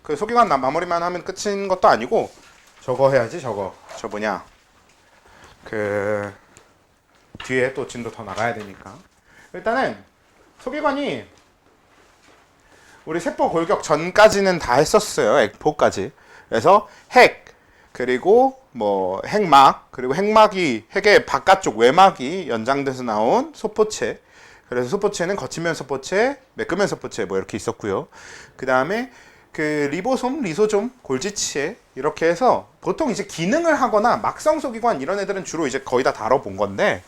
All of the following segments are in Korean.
그 소기관 마무리만 하면 끝인 것도 아니고 저거 해야지. 저 뭐냐, 그 뒤에 또 진도 더 나가야 되니까. 일단은 소기관이 우리 세포 골격 전까지는 다 했었어요. 액포까지. 그래서 핵, 그리고 뭐 핵막, 그리고 핵의 바깥쪽 외막이 연장돼서 나온 소포체. 그래서 소포체는 거친면 소포체, 매끈면 소포체 뭐 이렇게 있었고요. 그 다음에 그 리보솜, 리소좀, 골지치에 이렇게 해서 보통 이제 기능을 하거나 막성 소기관 이런 애들은 주로 이제 거의 다 다뤄본 건데,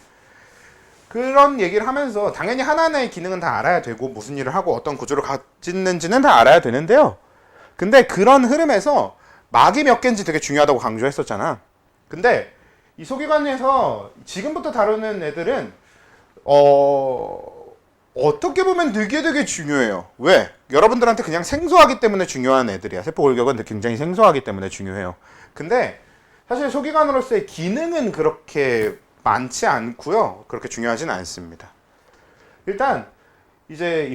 그런 얘기를 하면서 당연히 하나하나의 기능은 다 알아야 되고 무슨 일을 하고 어떤 구조를 가지는지는 다 알아야 되는데요. 근데 그런 흐름에서 막이 몇 개인지 되게 중요하다고 강조했었잖아. 근데 이 소기관에서 지금부터 다루는 애들은 어떻게 보면 되게 중요해요. 왜? 여러분들한테 그냥 생소하기 때문에 중요한 애들이야. 세포 골격은 굉장히 생소하기 때문에 중요해요. 근데 사실 소기관으로서의 기능은 그렇게 많지 않고요. 그렇게 중요하진 않습니다. 일단 이제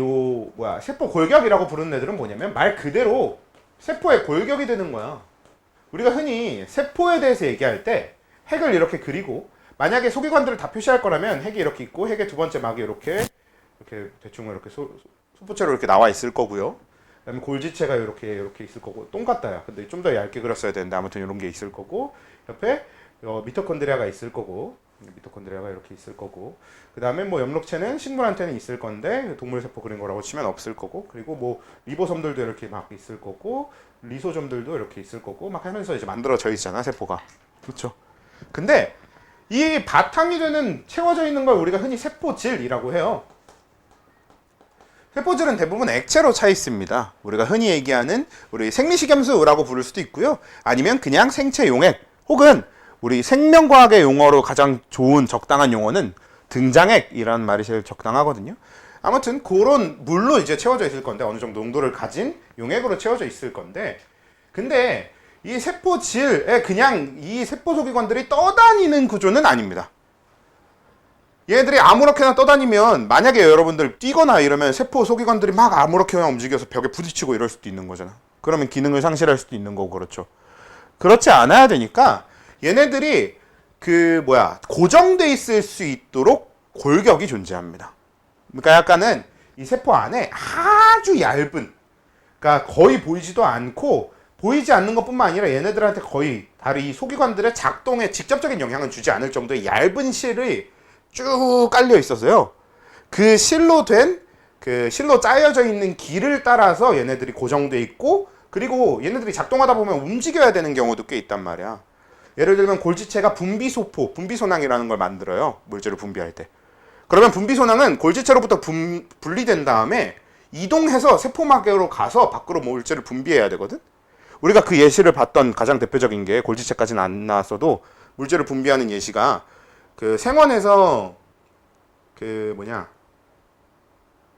세포 골격이라고 부르는 애들은 뭐냐면 말 그대로 세포의 골격이 되는 거야. 우리가 흔히 세포에 대해서 얘기할 때 핵을 이렇게 그리고, 만약에 소기관들을 다 표시할 거라면 핵이 이렇게 있고 핵의 두 번째 막이 이렇게 대충 이렇게 소포체로 이렇게 나와 있을 거고요. 그다음에 골지체가 이렇게 있을 거고, 똑같다야. 근데 좀 더 얇게 그렸어야 되는데 아무튼 이런 게 있을 거고, 옆에 미토콘드리아가 있을 거고, 미토콘드리아가 이렇게 있을 거고, 그 다음에 뭐 엽록체는 식물한테는 있을 건데 동물 세포 그린 거라고 치면 없을 거고, 그리고 뭐 리보솜들도 이렇게 막 있을 거고, 리소좀들도 이렇게 있을 거고, 막 하면서 이제 만들어져 있잖아, 세포가. 그렇죠? 근데 이 바탕이 되는 채워져 있는 걸 우리가 흔히 세포질이라고 해요. 세포질은 대부분 액체로 차 있습니다. 우리가 흔히 얘기하는 우리 생리식염수라고 부를 수도 있고요. 아니면 그냥 생체 용액, 혹은 우리 생명과학의 용어로 가장 좋은 적당한 용어는 등장액이라는 말이 제일 적당하거든요. 아무튼 그런 물로 이제 채워져 있을 건데, 어느 정도 농도를 가진 용액으로 채워져 있을 건데, 근데 이 세포질에 그냥 이 세포 소기관들이 떠다니는 구조는 아닙니다. 얘네들이 아무렇게나 떠다니면, 만약에 여러분들 뛰거나 이러면 세포 소기관들이 막 아무렇게나 움직여서 벽에 부딪히고 이럴 수도 있는 거잖아. 그러면 기능을 상실할 수도 있는 거고, 그렇죠. 그렇지 않아야 되니까 얘네들이 고정돼 있을 수 있도록 골격이 존재합니다. 그러니까 약간은 이 세포 안에 아주 얇은, 그러니까 거의 보이지도 않고, 보이지 않는 것뿐만 아니라 얘네들한테 거의 다른 이 소기관들의 작동에 직접적인 영향을 주지 않을 정도의 얇은 실이 쭉 깔려 있어서요. 그 실로 짜여져 있는 길을 따라서 얘네들이 고정돼 있고, 그리고 얘네들이 작동하다 보면 움직여야 되는 경우도 꽤 있단 말이야. 예를 들면 골지체가 분비소낭이라는 걸 만들어요. 물질을 분비할 때. 그러면 분비소낭은 골지체로부터 분리된 다음에 이동해서 세포막으로 가서 밖으로 물질을 분비해야 되거든. 우리가 그 예시를 봤던 가장 대표적인 게, 골지체까지는 안 나왔어도 물질을 분비하는 예시가 그 생원에서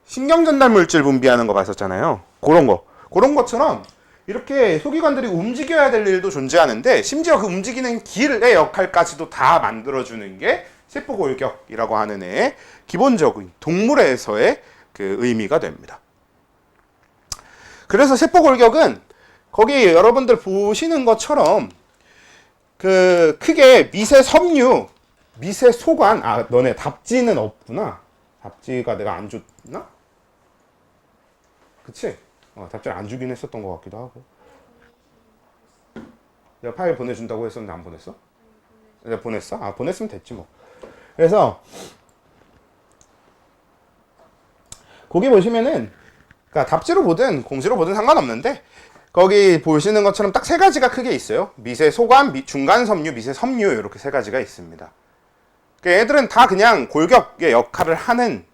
신경전달 물질 분비하는 거 봤었잖아요. 그런 것처럼 이렇게 소기관들이 움직여야 될 일도 존재하는데, 심지어 그 움직이는 길의 역할까지도 다 만들어주는 게 세포골격이라고 하는 애의 기본적인 동물에서의 그 의미가 됩니다. 그래서 세포골격은 거기 여러분들 보시는 것처럼 크게 미세 섬유, 미세 소관, 너네 답지는 없구나. 답지가 내가 안 줬나? 그치? 답지를 안 주긴 했었던 것 같기도 하고. 내가 파일 보내준다고 했었는데 안 보냈어? 내가 보냈어? 보냈으면 됐지 뭐. 그래서 거기 보시면은, 그러니까 답지로 보든 공지로 보든 상관없는데, 거기 보시는 것처럼 딱 세 가지가 크게 있어요. 미세 소관, 중간 섬유, 미세 섬유, 이렇게 세 가지가 있습니다. 그러니까 얘들은 다 그냥 골격의 역할을 하는,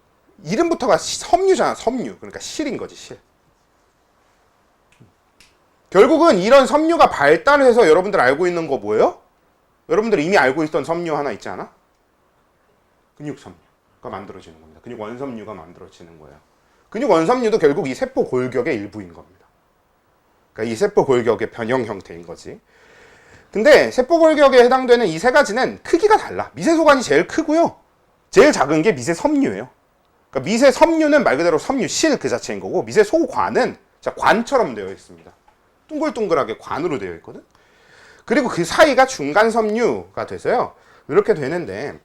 이름부터가 섬유잖아. 섬유. 그러니까 실인 거지, 실. 결국은 이런 섬유가 발달해서 여러분들 알고 있는 거 뭐예요? 여러분들 이미 알고 있던 섬유 하나 있지 않아? 근육섬유가 만들어지는 겁니다. 근육 원섬유가 만들어지는 거예요. 근육 원섬유도 결국 이 세포 골격의 일부인 겁니다. 그러니까 이 세포 골격의 변형 형태인 거지. 근데 세포 골격에 해당되는 이 세 가지는 크기가 달라. 미세 소관이 제일 크고요. 제일 작은 게 미세 섬유예요. 그러니까 미세 섬유는 말 그대로 섬유, 실 그 자체인 거고, 미세 소관은 관처럼 되어 있습니다. 둥글둥글하게 관으로 되어 있거든. 그리고 그 사이가 중간 섬유가 돼서요. 이렇게 되는데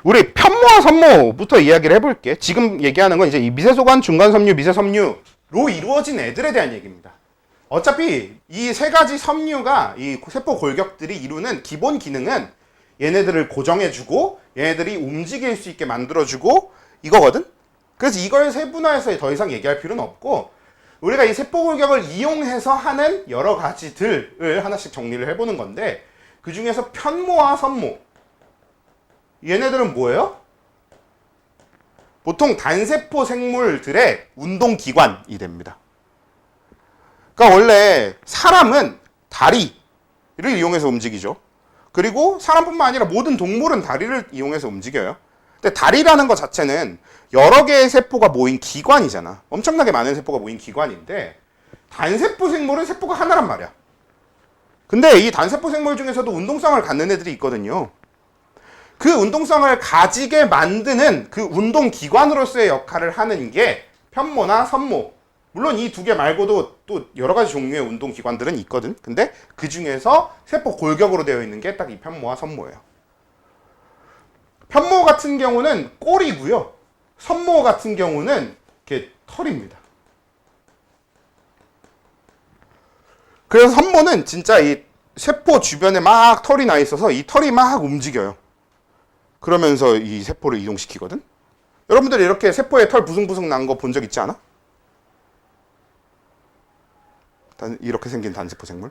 우리 편모와 섬모부터 이야기를 해볼게. 지금 얘기하는 건 이제 이 미세소관, 중간섬유, 미세섬유로 이루어진 애들에 대한 얘기입니다. 어차피 이 세 가지 섬유가 이 세포 골격들이 이루는 기본 기능은 얘네들을 고정해주고 얘네들이 움직일 수 있게 만들어주고 이거거든. 그래서 이걸 세분화해서 더 이상 얘기할 필요는 없고 우리가 이 세포 골격을 이용해서 하는 여러 가지들을 하나씩 정리를 해보는 건데 그 중에서 편모와 섬모 얘네들은 뭐예요? 보통 단세포 생물들의 운동기관이 됩니다. 그러니까 원래 사람은 다리를 이용해서 움직이죠. 그리고 사람뿐만 아니라 모든 동물은 다리를 이용해서 움직여요. 근데 다리라는 것 자체는 여러 개의 세포가 모인 기관이잖아. 엄청나게 많은 세포가 모인 기관인데 단세포 생물은 세포가 하나란 말이야. 근데 이 단세포 생물 중에서도 운동성을 갖는 애들이 있거든요. 그 운동성을 가지게 만드는 그 운동기관으로서의 역할을 하는 게 편모나 섬모. 물론 이 두 개 말고도 또 여러 가지 종류의 운동기관들은 있거든. 근데 그 중에서 세포 골격으로 되어 있는 게 딱 이 편모와 섬모예요. 편모 같은 경우는 꼬리고요. 섬모 같은 경우는 이렇게 털입니다. 그래서 섬모는 진짜 이 세포 주변에 막 털이 나 있어서 이 털이 막 움직여요. 그러면서 이 세포를 이동시키거든. 여러분들 이렇게 세포에 털 부승부승 난 거 본 적 있지 않아? 이렇게 생긴 단세포 생물?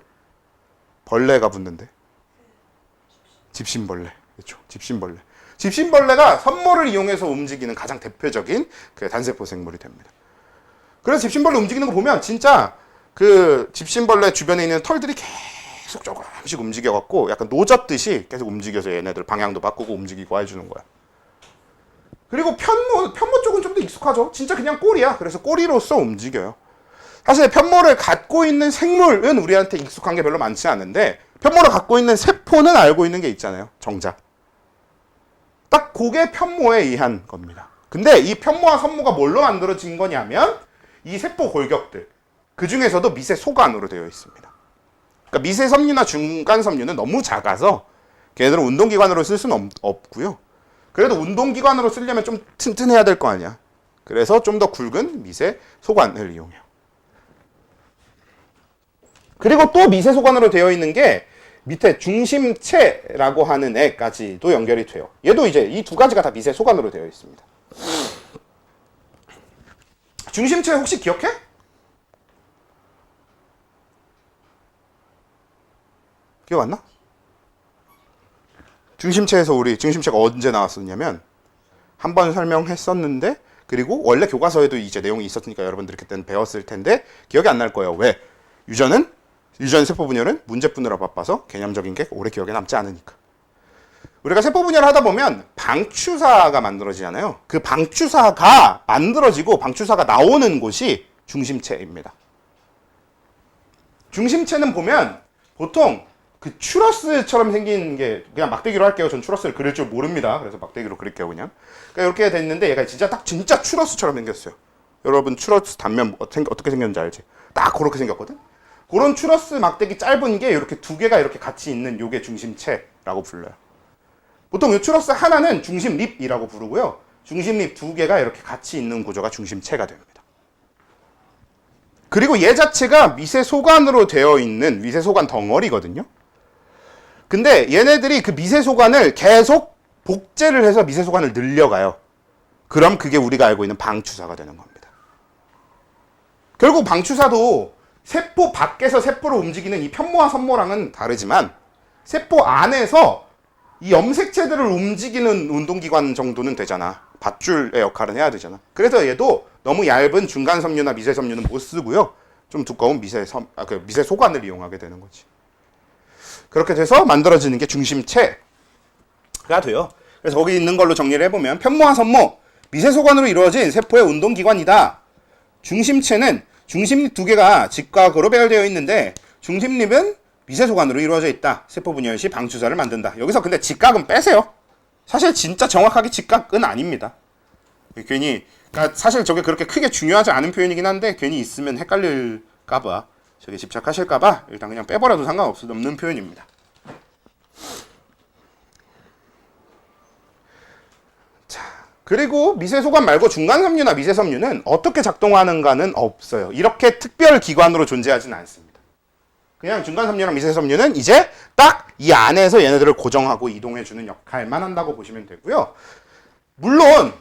벌레가 붙는데. 집신벌레. 그렇죠. 집신벌레. 집신벌레가 섬모를 이용해서 움직이는 가장 대표적인 그 단세포 생물이 됩니다. 그래서 집신벌레 움직이는 거 보면 진짜 그 집신벌레 주변에 있는 털들이 계속 조금씩 움직여갖고 약간 노젓듯이 계속 움직여서 얘네들 방향도 바꾸고 움직이고 해주는 거야. 그리고 편모 쪽은 좀 더 익숙하죠. 진짜 그냥 꼬리야. 그래서 꼬리로서 움직여요. 사실 편모를 갖고 있는 생물은 우리한테 익숙한 게 별로 많지 않은데 편모를 갖고 있는 세포는 알고 있는 게 있잖아요. 정작. 딱 그게 편모에 의한 겁니다. 근데 이 편모와 섬모가 뭘로 만들어진 거냐면 이 세포 골격들. 그 중에서도 미세 소관으로 되어 있습니다. 그러니까 미세 섬유나 중간 섬유는 너무 작아서 걔네들은 운동기관으로 쓸 수는 없고요. 그래도 운동기관으로 쓰려면 좀 튼튼해야 될 거 아니야. 그래서 좀 더 굵은 미세 소관을 이용해요. 그리고 또 미세 소관으로 되어 있는 게 밑에 중심체라고 하는 애까지도 연결이 돼요. 얘도 이제 이 두 가지가 다 미세 소관으로 되어 있습니다. 중심체 혹시 기억해? 기억 안 나? 중심체에서 우리 중심체가 언제 나왔었냐면 한 번 설명했었는데 그리고 원래 교과서에도 이제 내용이 있었으니까 여러분들이 그때는 배웠을 텐데 기억이 안 날 거예요. 왜? 유전 세포 분열은 문제 푸느라 바빠서 개념적인 게 오래 기억에 남지 않으니까. 우리가 세포 분열을 하다 보면 방추사가 만들어지잖아요. 그 방추사가 만들어지고 방추사가 나오는 곳이 중심체입니다. 중심체는 보면 보통 그 추러스처럼 생긴 게 그냥 막대기로 할게요. 전 추러스를 그릴 줄 모릅니다. 그래서 막대기로 그릴게요 그냥. 그러니까 이렇게 됐는데 얘가 진짜 추러스처럼 생겼어요. 여러분 추러스 단면 어떻게 생겼는지 알지? 딱 그렇게 생겼거든. 그런 추러스 막대기 짧은 게 이렇게 두 개가 이렇게 같이 있는 요게 중심체라고 불러요. 보통 이 추러스 하나는 중심립이라고 부르고요. 중심립 두 개가 이렇게 같이 있는 구조가 중심체가 됩니다. 그리고 얘 자체가 미세 소관으로 되어 있는 미세 소관 덩어리거든요. 근데 얘네들이 그 미세 소관을 계속 복제를 해서 미세 소관을 늘려가요. 그럼 그게 우리가 알고 있는 방추사가 되는 겁니다. 결국 방추사도 세포 밖에서 세포를 움직이는 이 편모와 섬모랑은 다르지만 세포 안에서 이 염색체들을 움직이는 운동기관 정도는 되잖아. 밧줄의 역할은 해야 되잖아. 그래서 얘도 너무 얇은 중간섬유나 미세섬유는 못 쓰고요. 좀 두꺼운 미세 소관을 이용하게 되는 거지. 그렇게 돼서 만들어지는 게 중심체가 돼요. 그래서 거기 있는 걸로 정리를 해보면 편모와 섬모, 미세소관으로 이루어진 세포의 운동기관이다. 중심체는 중심립 두 개가 직각으로 배열되어 있는데 중심립은 미세소관으로 이루어져 있다. 세포 분열 시 방추사를 만든다. 여기서 근데 직각은 빼세요. 사실 진짜 정확하게 직각은 아닙니다. 괜히 그러니까 사실 저게 그렇게 크게 중요하지 않은 표현이긴 한데 괜히 있으면 헷갈릴까 집착할까봐 저게 집착하실까봐 일단 그냥 빼버려도 상관없는 표현입니다. 자, 그리고 미세소관 말고 중간섬유나 미세섬유는 어떻게 작동하는가는 없어요. 이렇게 특별 기관으로 존재하지는 않습니다. 그냥 중간섬유랑 미세섬유는 이제 딱 이 안에서 얘네들을 고정하고 이동해주는 역할만 한다고 보시면 되고요. 물론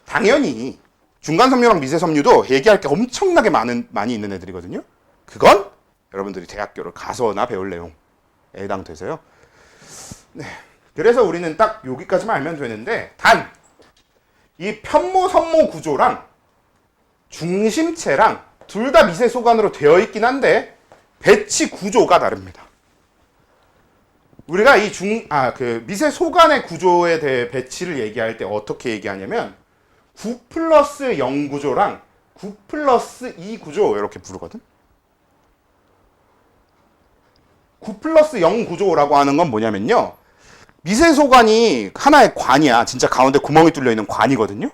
당연히 중간섬유랑 미세섬유도 얘기할 게 엄청나게 많이 있는 애들이거든요. 그건 여러분들이 대학교를 가서나 배울 내용에 해당돼서요. 네. 그래서 우리는 딱 여기까지만 알면 되는데, 단 이 편모-선모 구조랑 중심체랑 둘 다 미세소관으로 되어 있긴 한데 배치 구조가 다릅니다. 우리가 이 미세소관의 구조에 대해 배치를 얘기할 때 어떻게 얘기하냐면 9+0 구조랑 9+2 구조 이렇게 부르거든. 9+0 구조라고 하는 건 뭐냐면요. 미세소관이 하나의 관이야. 진짜 가운데 구멍이 뚫려 있는 관이거든요.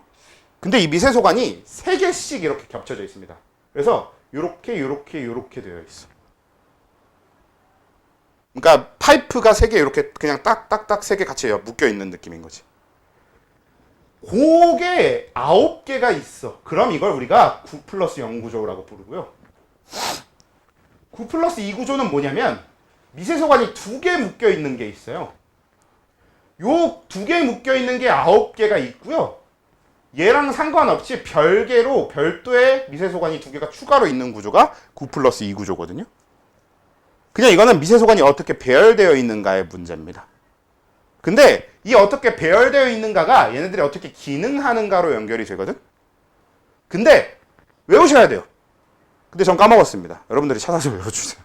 근데 이 미세소관이 3개씩 이렇게 겹쳐져 있습니다. 그래서 요렇게 되어 있어. 그러니까 파이프가 3개 이렇게 그냥 딱딱딱 3개 같이 묶여 있는 느낌인 거지. 그게 9개가 있어. 그럼 이걸 우리가 9+0 구조라고 부르고요. 9+2 구조는 뭐냐면 미세소관이 2개 묶여 있는 게 있어요. 요 2개 묶여 있는 게 9개가 있고요. 얘랑 상관없이 별도의 미세소관이 2개가 추가로 있는 구조가 9+2 구조거든요. 그냥 이거는 미세소관이 어떻게 배열되어 있는가의 문제입니다. 근데 이 어떻게 배열되어 있는가가 얘네들이 어떻게 기능하는가로 연결이 되거든. 근데 외우셔야 돼요. 근데 전 까먹었습니다. 여러분들이 찾아서 외워주세요.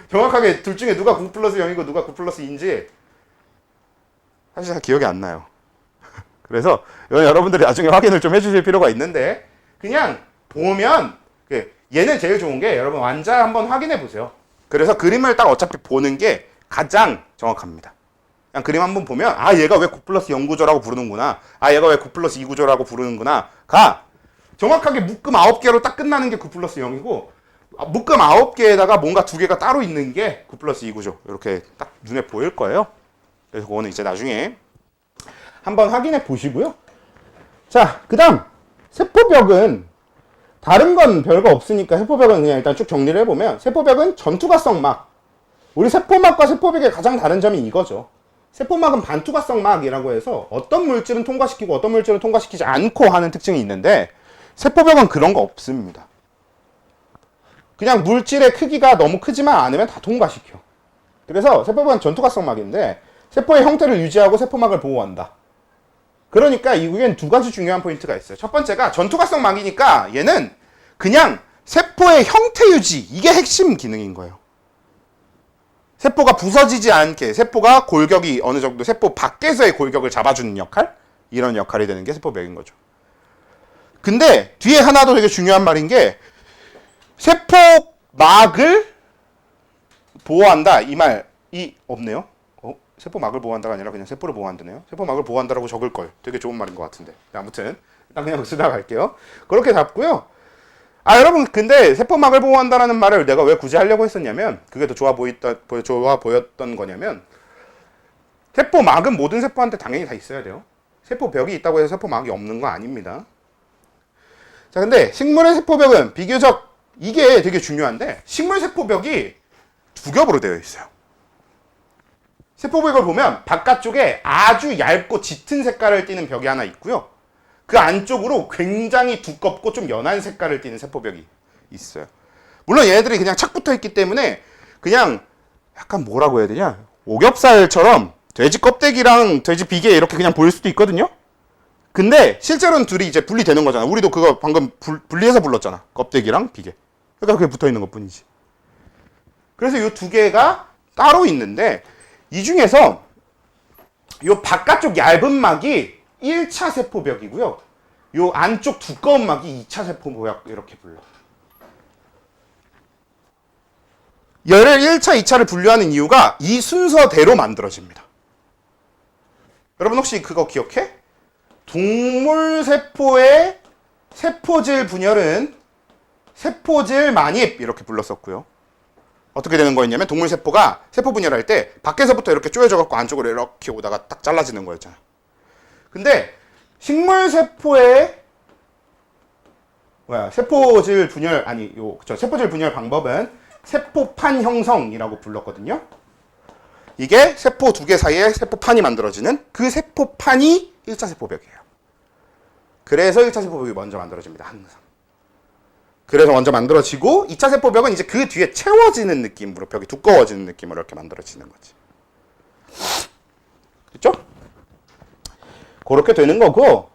정확하게 둘 중에 누가 9+0이고 누가 9+2인지 사실 잘 기억이 안 나요. 그래서 이건 여러분들이 나중에 확인을 좀 해주실 필요가 있는데, 그냥 보면 얘는 제일 좋은 게 여러분 완자 한번 확인해 보세요. 그래서 그림을 딱 어차피 보는 게 가장 정확합니다. 그냥 그림 한번 보면 얘가 왜 9+0 구조라고 부르는구나, 얘가 왜 9+2 구조라고 부르는구나 가 정확하게 묶음 9개로 딱 끝나는 게 9+0이고, 묶음 9개에다가 뭔가 2개가 따로 있는 게 9+2 구조, 이렇게 딱 눈에 보일 거예요. 그래서 그거는 이제 나중에 한번 확인해 보시고요. 자, 그 다음 세포벽은 다른 건 별거 없으니까 세포벽은 그냥 일단 쭉 정리를 해보면, 세포벽은 전투가성막. 우리 세포막과 세포벽의 가장 다른 점이 이거죠. 세포막은 반투가성막이라고 해서 어떤 물질은 통과시키고 어떤 물질은 통과시키지 않고 하는 특징이 있는데, 세포벽은 그런 거 없습니다. 그냥 물질의 크기가 너무 크지만 않으면 다 통과시켜. 그래서 세포벽은 전투가성막인데 세포의 형태를 유지하고 세포막을 보호한다. 그러니까 이후엔 2가지 중요한 포인트가 있어요. 첫 번째가 전투가성막이니까 얘는 그냥 세포의 형태 유지, 이게 핵심 기능인 거예요. 세포가 부서지지 않게, 세포가 골격이 어느 정도 세포 밖에서의 골격을 잡아주는 역할, 이런 역할이 되는 게 세포벽인 거죠. 근데 뒤에 하나 더 되게 중요한 말인 게, 세포막을 보호한다, 이 말이 없네요. 세포막을 보호한다가 아니라 그냥 세포를 보호한다네요. 세포막을 보호한다라고 적을 걸. 되게 좋은 말인 것 같은데. 아무튼 일단 그냥 쓰다 갈게요. 그렇게 잡고요. 여러분, 근데 세포막을 보호한다라는 말을 내가 왜 굳이 하려고 했었냐면, 그게 더 좋아 보였던 거냐면, 세포막은 모든 세포한테 당연히 다 있어야 돼요. 세포벽이 있다고 해서 세포막이 없는 거 아닙니다. 자, 근데 식물의 세포벽은 비교적 이게 되게 중요한데, 식물 세포벽이 2겹으로 되어 있어요. 세포벽을 보면 바깥쪽에 아주 얇고 짙은 색깔을 띠는 벽이 하나 있고요. 그 안쪽으로 굉장히 두껍고 좀 연한 색깔을 띠는 세포벽이 있어요. 물론 얘네들이 그냥 착 붙어 있기 때문에 그냥 약간 뭐라고 해야 되냐, 오겹살처럼 돼지 껍데기랑 돼지 비계 이렇게 그냥 보일 수도 있거든요. 근데 실제로는 둘이 이제 분리되는 거잖아. 우리도 그거 방금 분리해서 불렀잖아. 껍데기랑 비계. 그러니까 그게 붙어 있는 것 뿐이지. 그래서 이 2개가 따로 있는데, 이 중에서 이 바깥쪽 얇은 막이 1차 세포벽이고요. 이 안쪽 두꺼운 막이 2차 세포벽, 이렇게 불러. 얘를 1차, 2차를 분류하는 이유가 이 순서대로 만들어집니다. 여러분 혹시 그거 기억해? 동물 세포의 세포질 분열은 세포질 만입 이렇게 불렀었고요. 어떻게 되는 거였냐면 동물 세포가 세포 분열할 때 밖에서부터 이렇게 쪼여져 갖고 안쪽으로 이렇게 오다가 딱 잘라지는 거였잖아요. 근데 식물 세포의 세포질 분열 세포질 분열 방법은 세포판 형성이라고 불렀거든요. 이게 세포 두 개 사이에 세포판이 만들어지는 그 세포판이 1차 세포벽이에요. 그래서 1차 세포벽이 먼저 만들어집니다. 항상. 그래서 먼저 만들어지고 2차 세포벽은 이제 그 뒤에 채워지는 느낌으로 벽이 두꺼워지는 느낌으로 이렇게 만들어지는 거지. 그렇죠? 그렇게 되는 거고,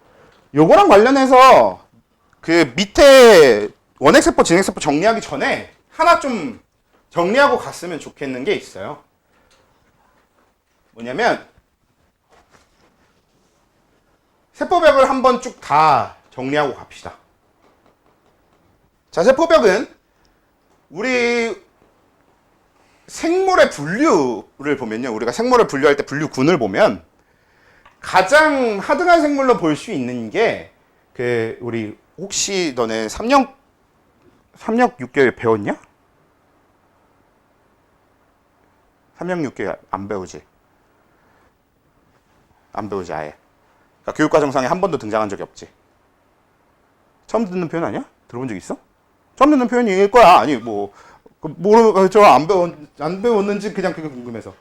요거랑 관련해서 그 밑에 원핵세포, 진핵세포 정리하기 전에 하나 좀 정리하고 갔으면 좋겠는 게 있어요. 뭐냐면 세포벽을 한번 쭉 다 정리하고 갑시다. 자, 세포벽은 우리 생물의 분류를 보면요. 우리가 생물을 분류할 때 분류군을 보면 가장 하등한 생물로 볼 수 있는 게 우리 혹시 너네 3년 6개월 배웠냐? 3년 6개월 안 배우지? 안 배우지 아예. 그러니까 교육과정상에 한 번도 등장한 적이 없지. 처음 듣는 표현 아니야? 들어본 적 있어? 처음 듣는 표현일 거야. 아니 안 배웠는지 그냥 그게 궁금해서.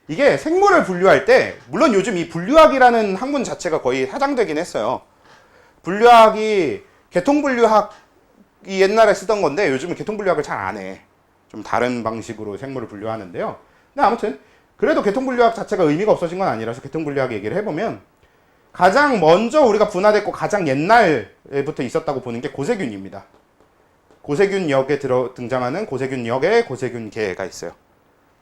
이게 생물을 분류할 때 물론 요즘 이 분류학이라는 학문 자체가 거의 사장되긴 했어요. 분류학이 계통분류학이 옛날에 쓰던 건데 요즘은 계통분류학을 잘 안 해. 좀 다른 방식으로 생물을 분류하는데요. 근데 아무튼 그래도 계통분류학 자체가 의미가 없어진 건 아니라서 계통분류학 얘기를 해보면 가장 먼저 우리가 분화됐고 가장 옛날부터 있었다고 보는 게 고세균입니다. 고세균역에 등장하는 고세균역에 고세균계가 있어요.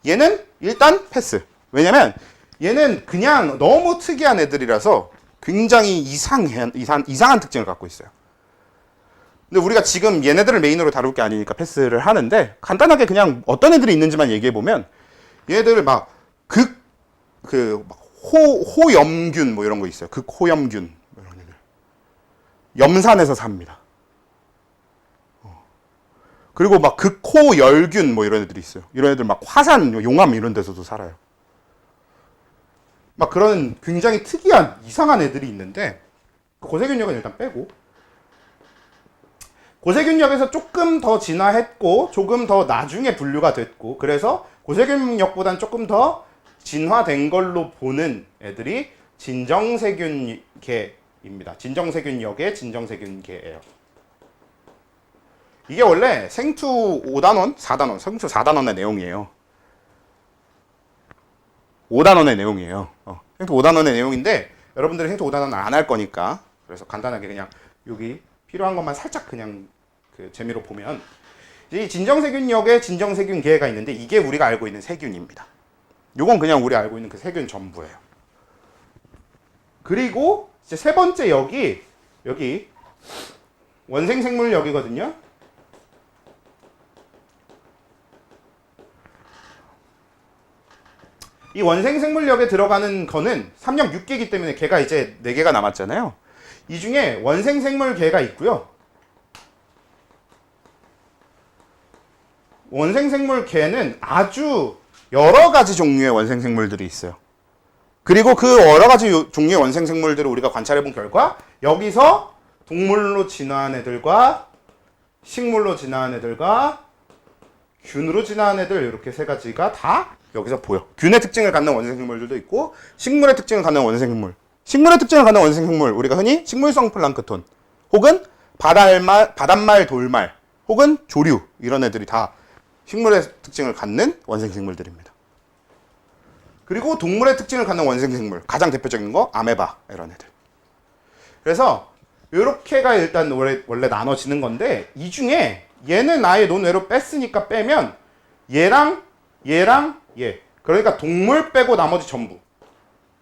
얘는 일단 패스. 왜냐면 얘는 그냥 너무 특이한 애들이라서 굉장히 이상한 특징을 갖고 있어요. 근데 우리가 지금 얘네들을 메인으로 다룰 게 아니니까 패스를 하는데 간단하게 그냥 어떤 애들이 있는지만 얘기해보면 얘네들 막 호염균 뭐 이런 거 있어요. 극호염균 뭐 이런 애들. 염산에서 삽니다. 그리고 막 극호열균 뭐 이런 애들이 있어요. 이런 애들 막 화산, 용암 이런 데서도 살아요. 막 그런 굉장히 특이한 이상한 애들이 있는데 고세균역은 일단 빼고 고세균역에서 조금 더 진화했고 조금 더 나중에 분류가 됐고 그래서 고세균역보단 조금 더 진화된 걸로 보는 애들이 진정세균계입니다. 진정세균역의 진정세균계예요. 이게 원래 생투 5단원, 4단원, 생투 4단원의 내용이에요. 5단원의 내용이에요. 생투 5단원의 내용인데 여러분들이 생투 5단원은 안 할 거니까 그래서 간단하게 그냥 여기 필요한 것만 살짝 그냥 재미로 보면 이 진정세균역에 진정세균계가 있는데 이게 우리가 알고 있는 세균입니다. 요건 그냥 우리 알고 있는 그 세균 전부예요. 그리고 이제 세 번째 여기 원생생물역이거든요. 이 원생생물역에 들어가는 거는 3역 6개이기 때문에 개가 이제 4개가 남았잖아요. 이 중에 원생생물개가 있고요. 원생생물개는 아주 여러 가지 종류의 원생생물들이 있어요. 그리고 그 여러 가지 종류의 원생생물들을 우리가 관찰해 본 결과 여기서 동물로 진화한 애들과 식물로 진화한 애들과 균으로 진화한 애들 이렇게 세 가지가 다 여기서 보여. 균의 특징을 갖는 원생생물들도 있고 식물의 특징을 갖는 원생생물. 식물의 특징을 갖는 원생생물 우리가 흔히 식물성 플랑크톤 혹은 바닷말, 돌말 혹은 조류 이런 애들이 다 식물의 특징을 갖는 원생생물들입니다. 그리고 동물의 특징을 갖는 원생생물 가장 대표적인 거 아메바 이런 애들. 그래서 이렇게가 일단 원래 나눠지는 건데 이 중에 얘는 아예 논외로 뺐으니까 빼면 얘랑 얘 그러니까 동물 빼고 나머지 전부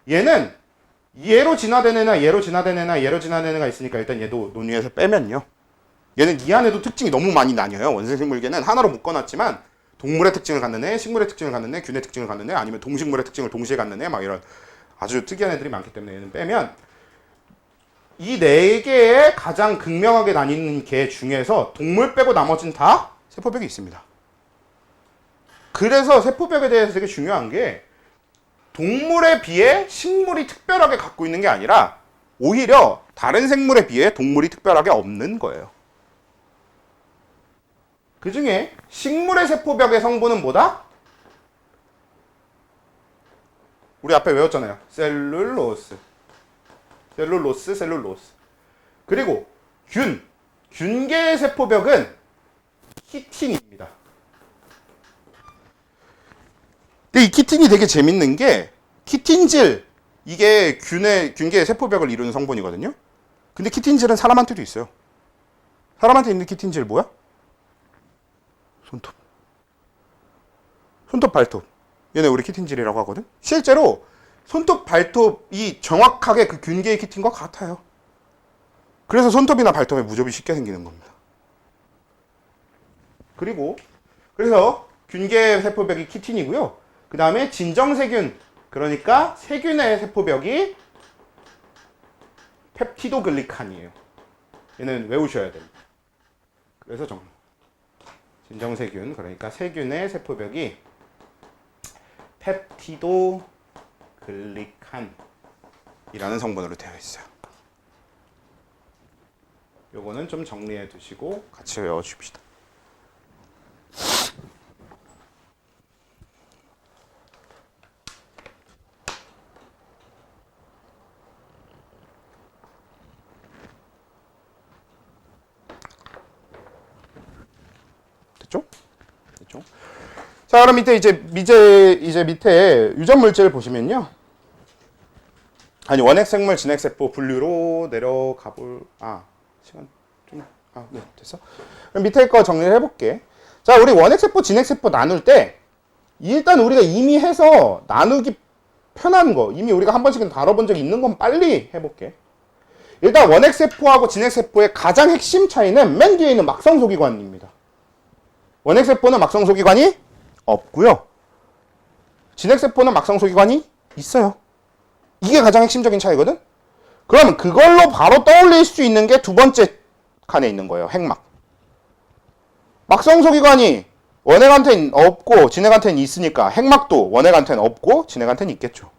얘는 얘로 진화된 애나 얘로 진화된 애나 얘로 진화된 애가 있으니까 일단 얘도 논위에서 빼면요 얘는 이 안에도 특징이 너무 많이 나뉘어요. 원생생물계는 하나로 묶어놨지만 동물의 특징을 갖는 애, 식물의 특징을 갖는 애, 균의 특징을 갖는 애 아니면 동식물의 특징을 동시에 갖는 애 막 이런 아주 특이한 애들이 많기 때문에 얘는 빼면 이 네 개의 가장 극명하게 나뉘는 개 중에서 동물 빼고 나머지는 다 세포벽이 있습니다. 그래서 세포벽에 대해서 되게 중요한 게 동물에 비해 식물이 특별하게 갖고 있는 게 아니라 오히려 다른 생물에 비해 동물이 특별하게 없는 거예요. 그 중에 식물의 세포벽의 성분은 뭐다? 우리 앞에 외웠잖아요. 셀룰로스. 그리고 균계의 세포벽은 키틴입니다. 근데 이 키틴이 되게 재밌는 게 키틴질, 이게 균계의 세포벽을 이루는 성분이거든요. 근데 키틴질은 사람한테도 있어요. 사람한테 있는 키틴질 뭐야? 손톱, 발톱. 얘네 우리 키틴질이라고 하거든. 실제로 손톱, 발톱이 정확하게 그 균계의 키틴과 같아요. 그래서 손톱이나 발톱에 무좀이 쉽게 생기는 겁니다. 그래서 균계의 세포벽이 키틴이고요. 그 다음에 진정세균, 그러니까 세균의 세포벽이 펩티도글리칸이에요. 얘는 외우셔야 됩니다. 그래서 진정세균, 그러니까 세균의 세포벽이 펩티도글리칸이라는 성분으로 되어 있어요. 요거는 좀 정리해 두시고 같이 외워줍시다. 됐죠? 자, 그럼 이제 밑에 유전 물질 보시면요. 원핵생물, 진핵세포 분류로 내려가 시간 네, 됐어. 그럼 밑에 거 정리를 해볼게. 자, 우리 원핵세포, 진핵세포 나눌 때 일단 우리가 이미 해서 나누기 편한 거, 이미 우리가 한 번씩은 다뤄본 적이 있는 건 빨리 해볼게. 일단 원핵세포하고 진핵세포의 가장 핵심 차이는 맨 뒤에 있는 막성소기관입니다. 원핵세포는 막성소기관이 없고요. 진핵세포는 막성소기관이 있어요. 이게 가장 핵심적인 차이거든? 그럼 그걸로 바로 떠올릴 수 있는 게 두 번째 칸에 있는 거예요. 핵막. 막성소기관이 원핵한테는 없고 진핵한테는 있으니까 핵막도 원핵한테는 없고 진핵한테는 있겠죠.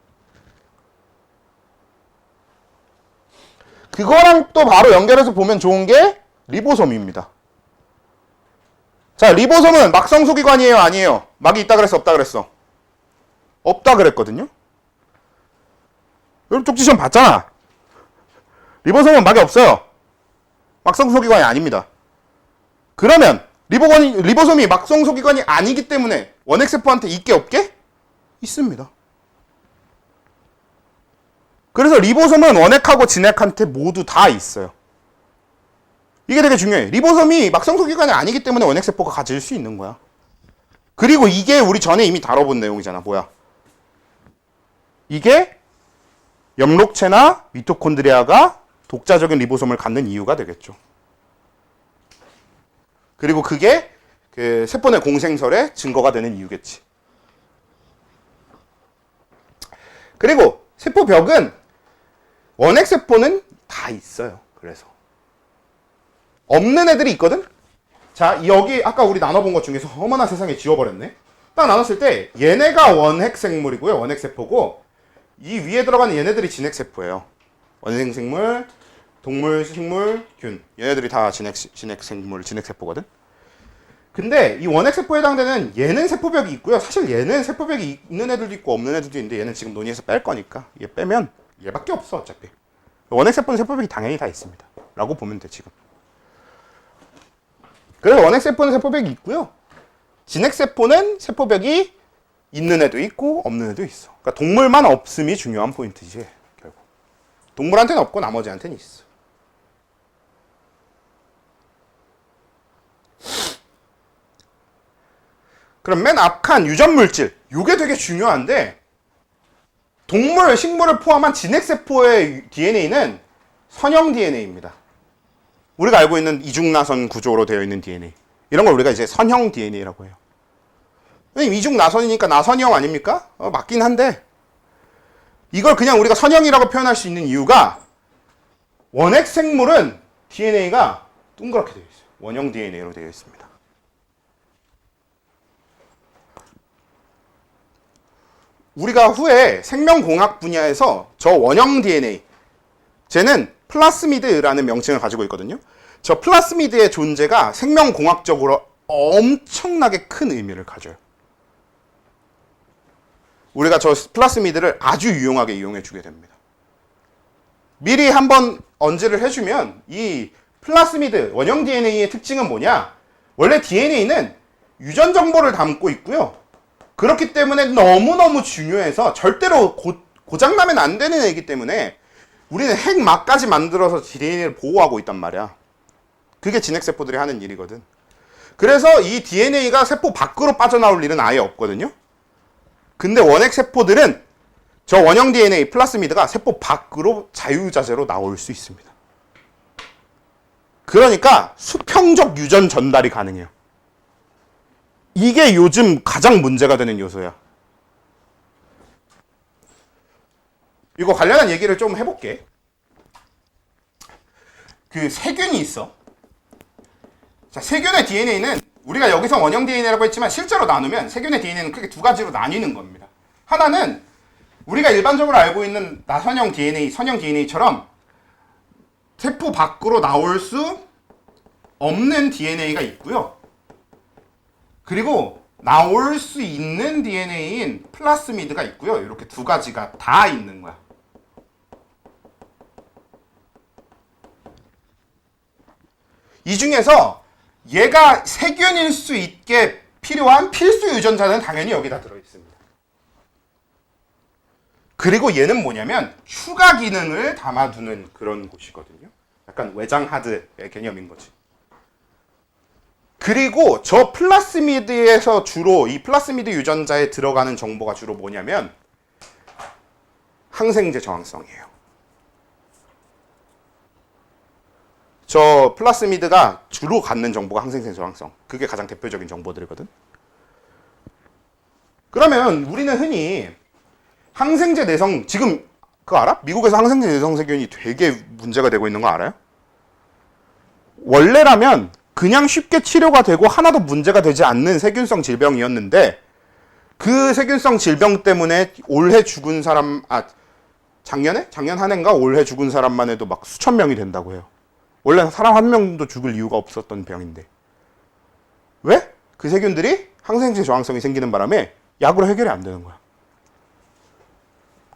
그거랑 또 바로 연결해서 보면 좋은 게 리보솜입니다. 자, 리보솜은 막성소기관이에요, 아니에요? 막이 있다 그랬어, 없다 그랬어? 없다 그랬거든요. 여러분 쪽지 시험 봤잖아. 리보솜은 막이 없어요. 막성소기관이 아닙니다. 그러면 리보솜이 막성소기관이 아니기 때문에 원핵세포한테 있게 없게? 있습니다. 그래서 리보솜은 원핵하고 진핵한테 모두 다 있어요. 이게 되게 중요해. 리보솜이 막성소기관이 아니기 때문에 원핵세포가 가질 수 있는 거야. 그리고 이게 우리 전에 이미 다뤄본 내용이잖아. 뭐야? 이게 엽록체나 미토콘드리아가 독자적인 리보솜을 갖는 이유가 되겠죠. 그리고 그게 그 세포 내 공생설의 증거가 되는 이유겠지. 그리고 세포벽은 원핵세포는 다 있어요. 그래서 없는 애들이 있거든? 자, 여기 아까 우리 나눠본 것 중에서 어머나 세상에 지워버렸네. 딱 나눴을 때 얘네가 원핵생물이고요. 원핵세포고 이 위에 들어가는 얘네들이 진핵세포예요. 원생생물, 동물, 식물, 균. 얘네들이 다 진핵생물, 진핵세포거든? 근데 이 원핵세포에 해당되는 얘는 세포벽이 있고요. 사실 얘는 세포벽이 있는 애들도 있고 없는 애들도 있는데 얘는 지금 논의해서 뺄 거니까 얘 빼면 얘밖에 없어 어차피. 원핵세포는 세포벽이 당연히 다 있습니다. 라고 보면 돼 지금. 그래서 원핵세포는 세포벽이 있고요. 진핵세포는 세포벽이 있는 애도 있고 없는 애도 있어. 그러니까 동물만 없음이 중요한 포인트지 결국. 동물한테는 없고 나머지한테는 있어. 그럼 맨 앞칸 유전물질, 이게 되게 중요한데 동물, 식물을 포함한 진핵세포의 DNA는 선형 DNA입니다. 우리가 알고 있는 이중나선 구조로 되어 있는 DNA. 이런 걸 우리가 이제 선형 DNA라고 해요. 왜냐면 이중나선이니까 나선형 아닙니까? 맞긴 한데 이걸 그냥 우리가 선형이라고 표현할 수 있는 이유가 원핵 생물은 DNA가 동그랗게 되어 있어요. 원형 DNA로 되어 있습니다. 우리가 후에 생명공학 분야에서 저 원형 DNA, 쟤는 플라스미드라는 명칭을 가지고 있거든요. 저 플라스미드의 존재가 생명공학적으로 엄청나게 큰 의미를 가져요. 우리가 저 플라스미드를 아주 유용하게 이용해 주게 됩니다. 미리 한번 언지를 해주면 이 플라스미드 원형 DNA의 특징은 뭐냐? 원래 DNA는 유전 정보를 담고 있고요. 그렇기 때문에 너무너무 중요해서 절대로 고장나면 안 되는 애이기 때문에 우리는 핵막까지 만들어서 DNA를 보호하고 있단 말이야. 그게 진핵세포들이 하는 일이거든. 그래서 이 DNA가 세포 밖으로 빠져나올 일은 아예 없거든요. 근데 원핵세포들은 저 원형 DNA 플라스미드가 세포 밖으로 자유자재로 나올 수 있습니다. 그러니까 수평적 유전 전달이 가능해요. 이게 요즘 가장 문제가 되는 요소야. 이거 관련한 얘기를 좀 해볼게. 그 세균이 있어. 자, 세균의 DNA는 우리가 여기서 원형 DNA라고 했지만 실제로 나누면 세균의 DNA는 크게 두 가지로 나뉘는 겁니다. 하나는 우리가 일반적으로 알고 있는 나선형 DNA, 선형 DNA처럼 세포 밖으로 나올 수 없는 DNA가 있고요. 그리고 나올 수 있는 DNA인 플라스미드가 있고요. 이렇게 두 가지가 다 있는 거야. 이 중에서 얘가 세균일 수 있게 필요한 필수 유전자는 당연히 여기다 들어있습니다. 그리고 얘는 뭐냐면 추가 기능을 담아두는 그런 곳이거든요. 약간 외장 하드의 개념인 거지. 그리고 저 플라스미드에서 주로 이 플라스미드 유전자에 들어가는 정보가 주로 뭐냐면 항생제 저항성이에요. 저 플라스미드가 주로 갖는 정보가 항생제 저항성. 그게 가장 대표적인 정보들이거든. 그러면 우리는 흔히 항생제 내성, 지금 그거 알아? 미국에서 항생제 내성 세균이 되게 문제가 되고 있는 거 알아요? 원래라면 그냥 쉽게 치료가 되고 하나도 문제가 되지 않는 세균성 질병이었는데 그 세균성 질병 때문에 올해 죽은 사람, 작년 한 해인가 올해 죽은 사람만 해도 막 수천 명이 된다고 해요. 원래 사람 한 명도 죽을 이유가 없었던 병인데. 왜? 그 세균들이 항생제 저항성이 생기는 바람에 약으로 해결이 안 되는 거야.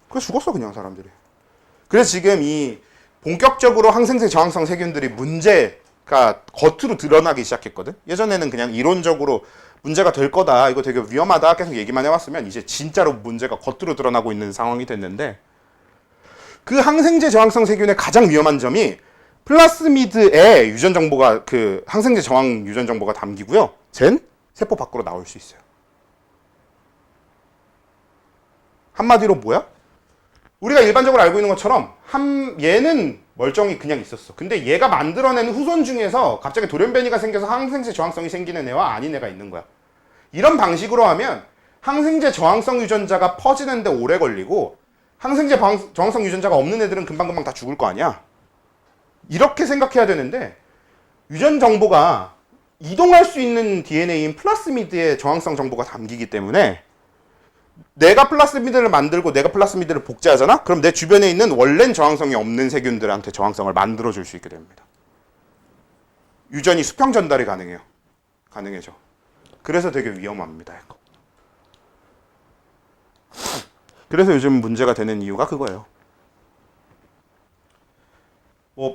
그래서 죽었어 그냥 사람들이. 그래서 지금 이 본격적으로 항생제 저항성 세균들이 문제가 겉으로 드러나기 시작했거든. 예전에는 그냥 이론적으로 문제가 될 거다, 이거 되게 위험하다 계속 얘기만 해왔으면 이제 진짜로 문제가 겉으로 드러나고 있는 상황이 됐는데, 그 항생제 저항성 세균의 가장 위험한 점이 플라스미드에 유전 정보가, 그 항생제 저항 유전 정보가 담기고요. 쟨 세포 밖으로 나올 수 있어요. 한마디로 뭐야? 우리가 일반적으로 알고 있는 것처럼 얘는 멀쩡히 그냥 있었어. 근데 얘가 만들어낸 후손 중에서 갑자기 돌연변이가 생겨서 항생제 저항성이 생기는 애와 아닌 애가 있는 거야. 이런 방식으로 하면 항생제 저항성 유전자가 퍼지는데 오래 걸리고 항생제 저항성 유전자가 없는 애들은 금방금방 다 죽을 거 아니야. 이렇게 생각해야 되는데 유전 정보가 이동할 수 있는 DNA인 플라스미드의 저항성 정보가 담기기 때문에 내가 플라스미드를 만들고 내가 플라스미드를 복제하잖아? 그럼 내 주변에 있는 원래는 저항성이 없는 세균들한테 저항성을 만들어줄 수 있게 됩니다. 유전이 수평 전달이 가능해져. 그래서 되게 위험합니다. 이거. 그래서 요즘 문제가 되는 이유가 그거예요.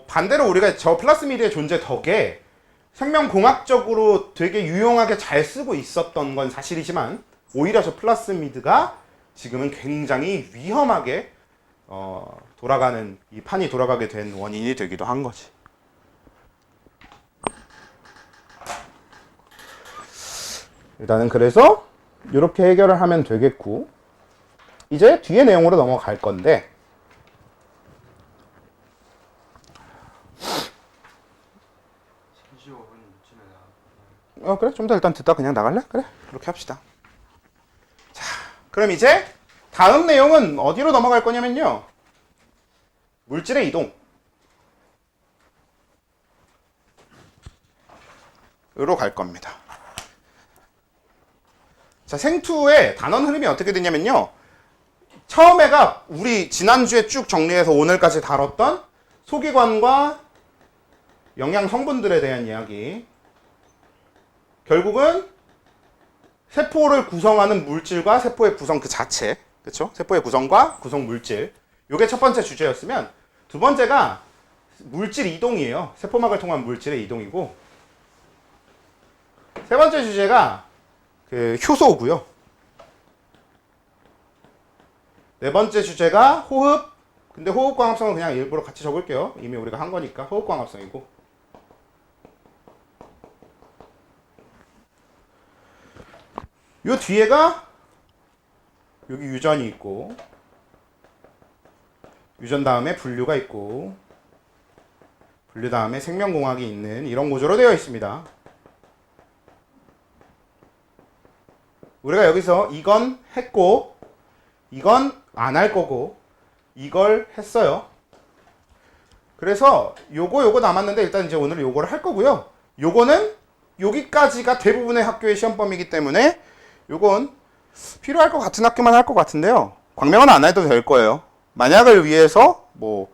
반대로 우리가 저 플라스미드의 존재 덕에 생명공학적으로 되게 유용하게 잘 쓰고 있었던 건 사실이지만 오히려 저 플라스미드가 지금은 굉장히 위험하게 돌아가는, 이 판이 돌아가게 된 원인이 되기도 한 거지. 일단은 그래서 이렇게 해결을 하면 되겠고, 이제 뒤에 내용으로 넘어갈 건데, 그래? 좀 더 일단 듣다 그냥 나갈래? 그래? 그렇게 합시다. 자, 그럼 이제 다음 내용은 어디로 넘어갈 거냐면요. 물질의 이동. 갈 겁니다. 자, 생투의 단원 흐름이 어떻게 되냐면요. 처음에가 우리 지난주에 쭉 정리해서 오늘까지 다뤘던 소기관과 영양 성분들에 대한 이야기. 결국은 세포를 구성하는 물질과 세포의 구성 그 자체. 그쵸? 세포의 구성과 구성 물질. 요게 첫 번째 주제였으면 두 번째가 물질 이동이에요. 세포막을 통한 물질의 이동이고 세 번째 주제가 그 효소고요. 네 번째 주제가 호흡. 근데 호흡광합성은 그냥 일부러 같이 적을게요. 이미 우리가 한 거니까 호흡광합성이고. 요 뒤에가 여기 유전이 있고 유전 다음에 분류가 있고 분류 다음에 생명공학이 있는 이런 구조로 되어 있습니다. 우리가 여기서 이건 했고 이건 안 할 거고 이걸 했어요. 그래서 요거 남았는데 일단 이제 오늘 요거를 할 거고요. 요거는 여기까지가 대부분의 학교의 시험 범위이기 때문에 요건 필요할 것 같은 학교만 할 것 같은데요. 광명은 안 해도 될 거예요. 만약을 위해서 뭐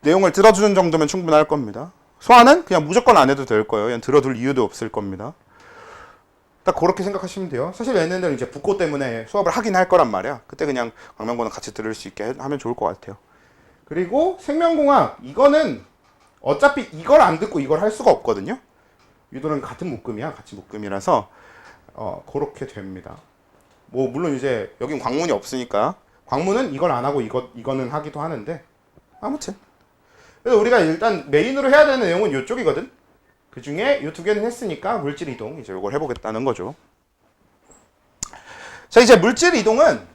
내용을 들어주는 정도면 충분할 겁니다. 소화는 그냥 무조건 안 해도 될 거예요. 그냥 들어둘 이유도 없을 겁니다. 딱 그렇게 생각하시면 돼요. 사실 얘네들은 이제 붓고 때문에 수업을 하긴 할 거란 말이야. 그때 그냥 광명고는 같이 들을 수 있게 하면 좋을 것 같아요. 그리고 생명공학 이거는 어차피 이걸 안 듣고 이걸 할 수가 없거든요. 유도는 같은 묶음이야. 같이 묶음이라서 그렇게 됩니다. 뭐 물론 이제 여긴 광문이 없으니까 광문은 이걸 안 하고 이거는 하기도 하는데 아무튼 그래서 우리가 일단 메인으로 해야 되는 내용은 이쪽이거든. 그 중에 이 두 개는 했으니까 물질 이동 이제 이걸 해보겠다는 거죠. 자, 이제 물질 이동은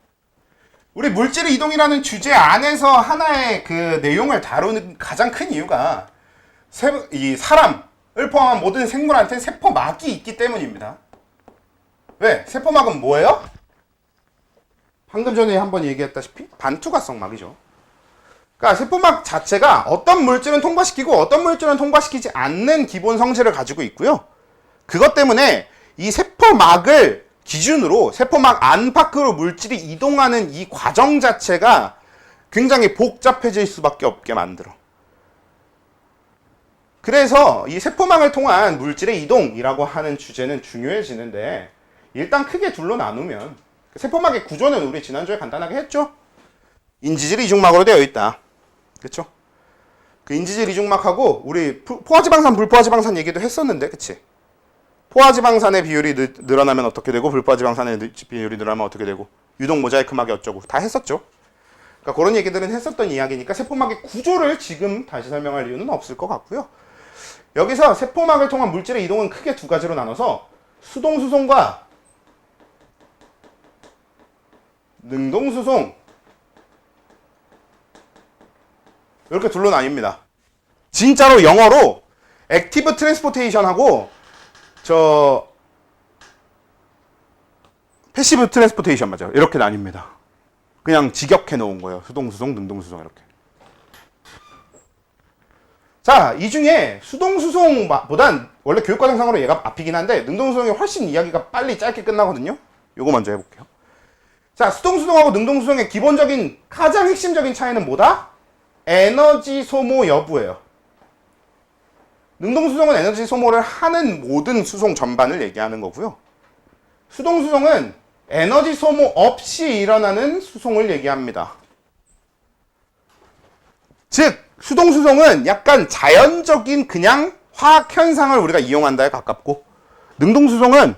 우리 물질 이동이라는 주제 안에서 하나의 그 내용을 다루는 가장 큰 이유가 이 사람을 포함한 모든 생물한테 세포막이 있기 때문입니다. 왜? 세포막은 뭐예요? 방금 전에 한번 얘기했다시피 반투과성 막이죠. 그러니까 세포막 자체가 어떤 물질은 통과시키고 어떤 물질은 통과시키지 않는 기본 성질을 가지고 있고요. 그것 때문에 이 세포막을 기준으로 세포막 안팎으로 물질이 이동하는 이 과정 자체가 굉장히 복잡해질 수밖에 없게 만들어. 그래서 이 세포막을 통한 물질의 이동이라고 하는 주제는 중요해지는데 일단 크게 둘로 나누면 세포막의 구조는 우리 지난주에 간단하게 했죠. 인지질 이중막으로 되어 있다. 그쵸? 그 인지질 이중막하고 우리 포화지방산 불포화지방산 얘기도 했었는데 그치? 포화지방산의 비율이 늘어나면 어떻게 되고 불포화지방산의 비율이 늘어나면 어떻게 되고 유동 모자이크막이 어쩌고 다 했었죠. 그러니까 그런 얘기들은 했었던 이야기니까 세포막의 구조를 지금 다시 설명할 이유는 없을 것 같고요. 여기서 세포막을 통한 물질의 이동은 크게 두 가지로 나눠서 수동수송과 능동수송 이렇게 둘로 나뉩니다. 진짜로 영어로 액티브 트랜스포테이션하고 패시브 트랜스포테이션 맞아요. 이렇게 나뉩니다. 그냥 직역해 놓은 거예요. 수동수송, 능동수송 이렇게. 자, 이 중에 수동수송보단 원래 교육과정상으로 얘가 앞이긴 한데 능동수송이 훨씬 이야기가 빨리 짧게 끝나거든요. 요거 먼저 해볼게요. 자, 수동수송하고 능동수송의 기본적인 가장 핵심적인 차이는 뭐다? 에너지 소모 여부예요. 능동수송은 에너지 소모를 하는 모든 수송 전반을 얘기하는 거고요. 수동수송은 에너지 소모 없이 일어나는 수송을 얘기합니다. 즉, 수동수송은 약간 자연적인 그냥 화학 현상을 우리가 이용한다에 가깝고 능동수송은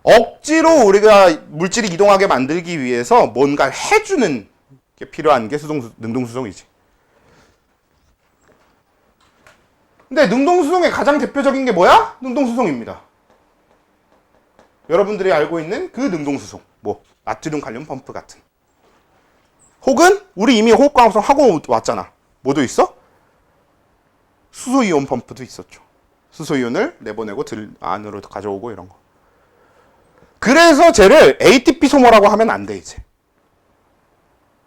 억지로 우리가 물질이 이동하게 만들기 위해서 뭔가를 해주는 게 필요한 게 능동수송이지. 근데 능동수송의 가장 대표적인 게 뭐야? 능동수송입니다. 여러분들이 알고 있는 그 능동수송. 뭐 나트륨 칼륨 펌프 같은. 혹은 우리 이미 호흡광합성 하고 왔잖아. 뭐도 있어? 수소이온 펌프도 있었죠. 수소이온을 내보내고 안으로 가져오고 이런 거. 그래서 쟤를 ATP 소모라고 하면 안 돼 이제.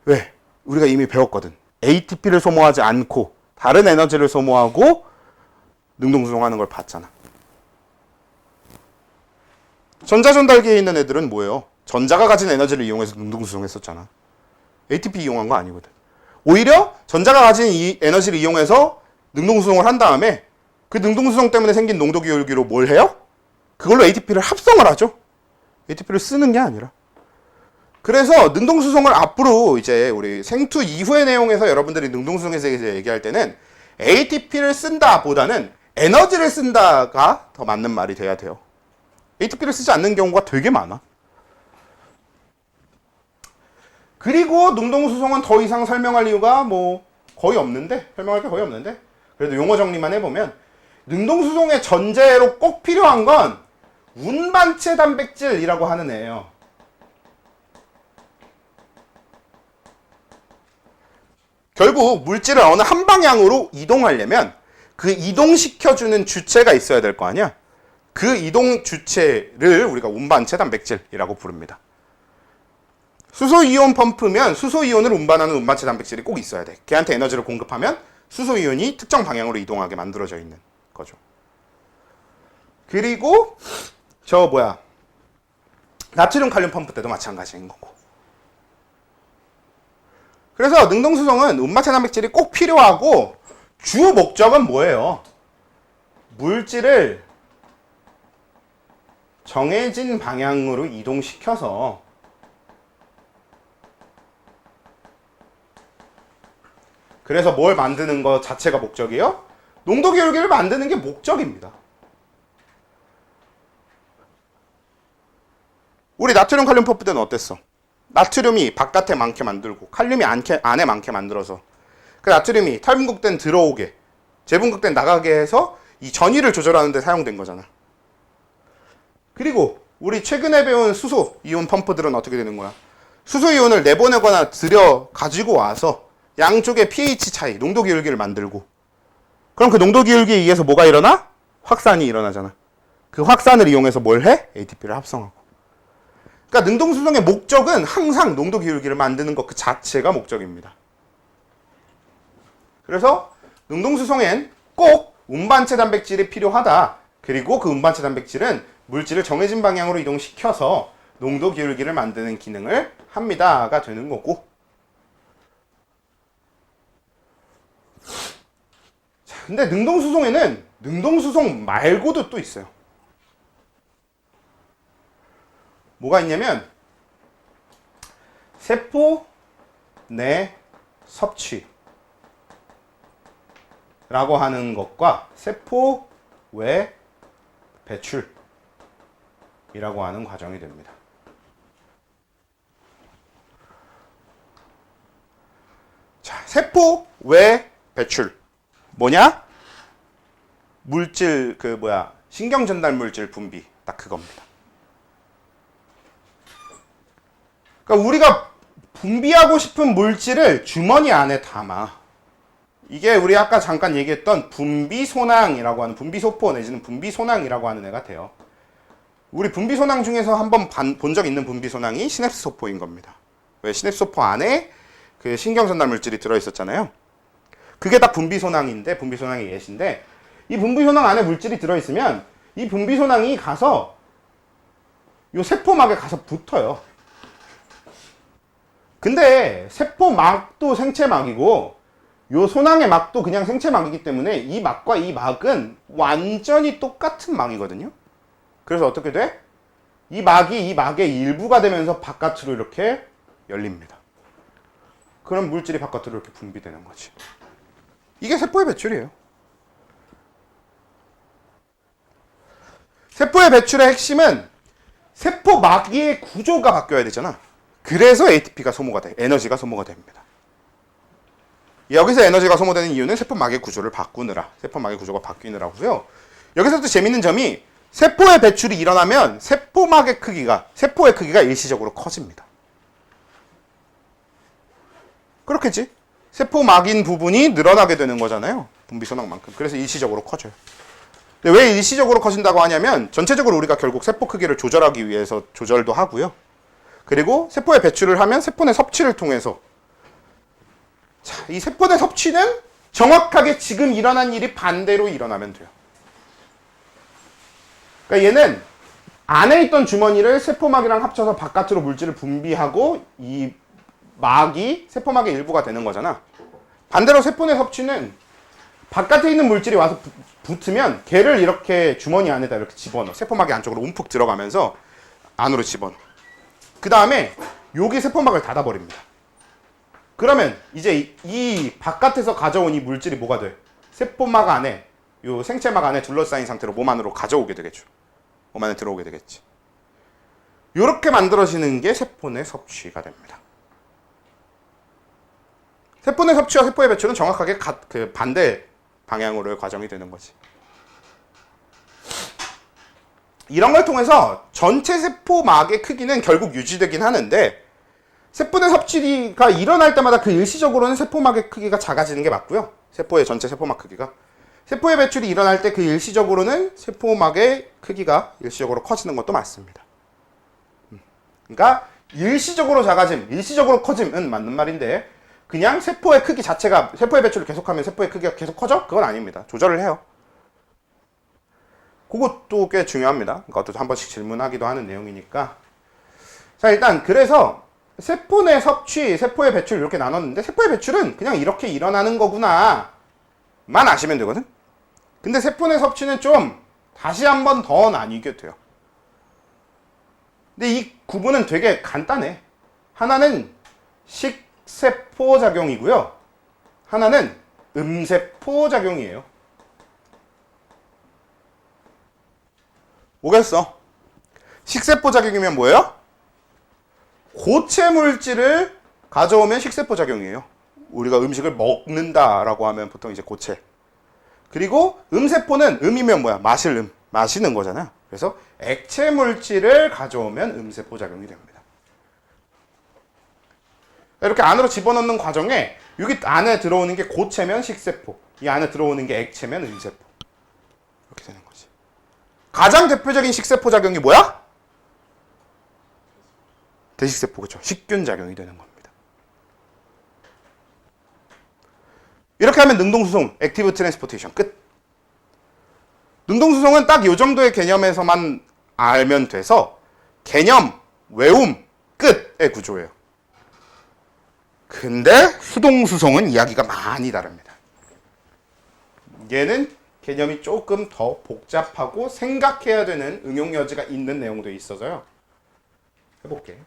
왜? 우리가 이미 배웠거든. ATP를 소모하지 않고 다른 에너지를 소모하고 능동수송하는 걸 봤잖아. 전자전달계에 있는 애들은 뭐예요? 전자가 가진 에너지를 이용해서 능동수송했었잖아. ATP 이용한 거 아니거든. 오히려 전자가 가진 이 에너지를 이용해서 능동수송을 한 다음에 그 능동수송 때문에 생긴 농도기울기로 뭘 해요? 그걸로 ATP를 합성을 하죠. ATP를 쓰는 게 아니라. 그래서 능동수송을 앞으로 이제 우리 생투 이후의 내용에서 여러분들이 능동수송에서 얘기할 때는 ATP를 쓴다 보다는 에너지를 쓴다가 더 맞는 말이 돼야 돼요. ATP를 쓰지 않는 경우가 되게 많아. 그리고 능동수송은 더 이상 설명할 이유가 뭐 거의 없는데, 설명할 게 거의 없는데, 그래도 용어 정리만 해보면 능동수송의 전제로 꼭 필요한 건 운반체 단백질이라고 하는 애예요. 결국 물질을 어느 한 방향으로 이동하려면 그 이동시켜주는 주체가 있어야 될 거 아니야? 그 이동 주체를 우리가 운반체 단백질이라고 부릅니다. 수소이온 펌프면 수소이온을 운반하는 운반체 단백질이 꼭 있어야 돼. 걔한테 에너지를 공급하면 수소이온이 특정 방향으로 이동하게 만들어져 있는 거죠. 그리고 나트륨 칼륨 펌프 때도 마찬가지인 거고. 그래서 능동수송은 운반체 단백질이 꼭 필요하고 주 목적은 뭐예요? 물질을 정해진 방향으로 이동시켜서 그래서 뭘 만드는 것 자체가 목적이에요? 농도기울기를 만드는 게 목적입니다. 우리 나트륨 칼륨 펌프 때는 어땠어? 나트륨이 바깥에 많게 만들고 칼륨이 안에 많게 만들어서 그 나트륨이 탈분극된 들어오게 재분극된 나가게 해서 이 전위를 조절하는 데 사용된 거잖아. 그리고 우리 최근에 배운 수소 이온 펌프들은 어떻게 되는 거야? 수소 이온을 내보내거나 들여 가지고 와서 양쪽의 pH 차이, 농도 기울기를 만들고 그럼 그 농도 기울기에 의해서 뭐가 일어나? 확산이 일어나잖아. 그 확산을 이용해서 뭘 해? ATP를 합성하고. 그러니까 능동수송의 목적은 항상 농도 기울기를 만드는 것 그 자체가 목적입니다. 그래서 능동수송엔 꼭 운반체 단백질이 필요하다. 그리고 그 운반체 단백질은 물질을 정해진 방향으로 이동시켜서 농도 기울기를 만드는 기능을 합니다가 되는 거고. 자, 근데 능동수송에는 능동수송 말고도 또 있어요. 뭐가 있냐면 세포 내 섭취 라고 하는 것과 세포 외 배출이라고 하는 과정이 됩니다. 자, 세포 외 배출 뭐냐? 물질 신경 전달 물질 분비 딱 그겁니다. 그러니까 우리가 분비하고 싶은 물질을 주머니 안에 담아. 이게 우리 아까 잠깐 얘기했던 분비소낭이라고 하는 분비소포 내지는 분비소낭이라고 하는 애가 돼요. 우리 분비소낭 중에서 한번 본 적 있는 분비소낭이 시냅스소포인 겁니다. 왜? 시냅스소포 안에 그 신경전달 물질이 들어있었잖아요. 그게 딱 분비소낭인데, 분비소낭의 예시인데, 이 분비소낭 안에 물질이 들어있으면 이 분비소낭이 가서 요 세포막에 가서 붙어요. 근데 세포막도 생체막이고 요 소낭의 막도 그냥 생체막이기 때문에 이 막과 이 막은 완전히 똑같은 막이거든요. 그래서 어떻게 돼? 이 막이 이 막의 일부가 되면서 바깥으로 이렇게 열립니다. 그럼 물질이 바깥으로 이렇게 분비되는 거지. 이게 세포의 배출이에요. 세포의 배출의 핵심은 세포막의 구조가 바뀌어야 되잖아. 그래서 ATP가 소모가 돼. 에너지가 소모가 됩니다. 여기서 에너지가 소모되는 이유는 세포막의 구조를 바꾸느라, 세포막의 구조가 바뀌느라고요. 여기서 또 재밌는 점이 세포의 배출이 일어나면 세포의 크기가 일시적으로 커집니다. 그렇겠지? 세포막인 부분이 늘어나게 되는 거잖아요. 분비소낭만큼. 그래서 일시적으로 커져요. 근데 왜 일시적으로 커진다고 하냐면 전체적으로 우리가 결국 세포 크기를 조절하기 위해서 조절도 하고요. 그리고 세포에 배출을 하면 세포 내 섭취를 통해서 자, 이 세포 내 섭취는 정확하게 지금 일어난 일이 반대로 일어나면 돼요. 그러니까 얘는 안에 있던 주머니를 세포막이랑 합쳐서 바깥으로 물질을 분비하고 이 막이 세포막의 일부가 되는 거잖아. 반대로 세포 내 섭취는 바깥에 있는 물질이 와서 붙으면 걔를 이렇게 주머니 안에다 이렇게 집어넣어. 세포막의 안쪽으로 움푹 들어가면서 안으로 집어넣어. 그 다음에 여기 세포막을 닫아버립니다. 그러면 이제 이 바깥에서 가져온 이 물질이 뭐가 돼? 세포막 안에, 요 생체막 안에 둘러싸인 상태로 몸 안으로 가져오게 되겠죠. 몸 안에 들어오게 되겠지. 이렇게 만들어지는 게 세포 내 섭취가 됩니다. 세포 내 섭취와 세포의 배출은 정확하게 그 반대 방향으로의 과정이 되는 거지. 이런 걸 통해서 전체 세포막의 크기는 결국 유지되긴 하는데 세포 내 섭취가 일어날 때마다 그 일시적으로는 세포막의 크기가 작아지는 게 맞고요. 세포의 전체 세포막 크기가. 세포의 배출이 일어날 때 그 일시적으로는 세포막의 크기가 일시적으로 커지는 것도 맞습니다. 그러니까 일시적으로 작아짐, 일시적으로 커짐은 맞는 말인데 그냥 세포의 크기 자체가 세포의 배출을 계속하면 세포의 크기가 계속 커져? 그건 아닙니다. 조절을 해요. 그것도 꽤 중요합니다. 그것도 한 번씩 질문하기도 하는 내용이니까. 자, 일단 그래서 세포 내 섭취, 세포의 배출 이렇게 나눴는데 세포의 배출은 그냥 이렇게 일어나는 거구나 만 아시면 되거든. 근데 세포 내 섭취는 좀 다시 한 번 더 나뉘게 돼요. 근데 이 구분은 되게 간단해. 하나는 식세포 작용이고요. 하나는 음세포 작용이에요. 뭐겠어? 식세포 작용이면 뭐예요? 고체 물질을 가져오면 식세포 작용이에요. 우리가 음식을 먹는다라고 하면 보통 이제 고체. 그리고 음세포는 음이면 뭐야? 마실 마시는 거잖아요. 그래서 액체 물질을 가져오면 음세포 작용이 됩니다. 이렇게 안으로 집어넣는 과정에 여기 안에 들어오는 게 고체면 식세포, 이 안에 들어오는 게 액체면 음세포. 이렇게 되는 거지. 가장 대표적인 식세포 작용이 뭐야? 대식세포, 그렇죠? 식균 작용이 되는 겁니다. 이렇게 하면 능동수송, 액티브 트랜스포테이션 끝. 능동수송은 딱 이 정도의 개념에서만 알면 돼서 개념, 외움, 끝의 구조예요. 근데 수동수송은 이야기가 많이 다릅니다. 얘는 개념이 조금 더 복잡하고 생각해야 되는 응용 여지가 있는 내용도 있어서요. 해볼게.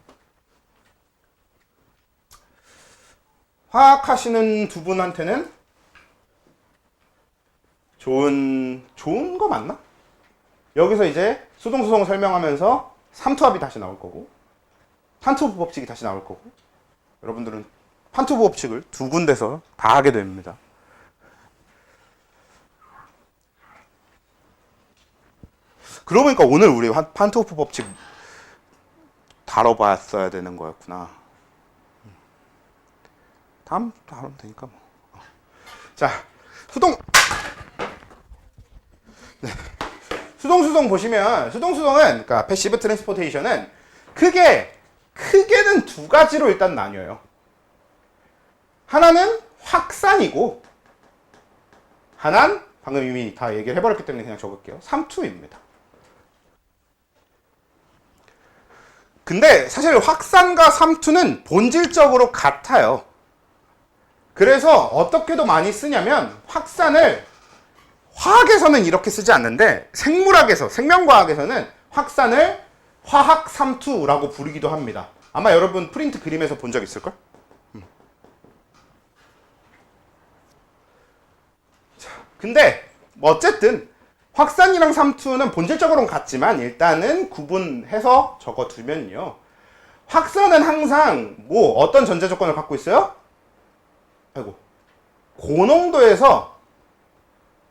화학 하시는 두 분한테는 좋은 거 맞나? 여기서 이제 수동수송을 설명하면서 삼투압이 다시 나올 거고 판투브 법칙이 다시 나올 거고 여러분들은 판투브 법칙을 두 군데서 다 하게 됩니다. 그러고 보니까 오늘 우리 판투브 법칙 다뤄봤어야 되는 거였구나. 다음 다루면 되니까 뭐. 자, 수동수송 보시면 수동수송은 그러니까 패시브 트랜스포테이션은 크게는 두 가지로 일단 나뉘어요. 하나는 확산이고 하나는 방금 이미 다 얘기를 해버렸기 때문에 그냥 적을게요. 삼투입니다. 근데 사실 확산과 삼투는 본질적으로 같아요. 그래서 어떻게도 많이 쓰냐면 확산을 화학에서는 이렇게 쓰지 않는데 생명과학에서는 확산을 화학 삼투라고 부르기도 합니다. 아마 여러분 프린트 그림에서 본 적 있을걸? 자, 근데 어쨌든 확산이랑 삼투는 본질적으로는 같지만 일단은 구분해서 적어두면요. 확산은 항상 뭐 어떤 전제 조건을 갖고 있어요? 고농도에서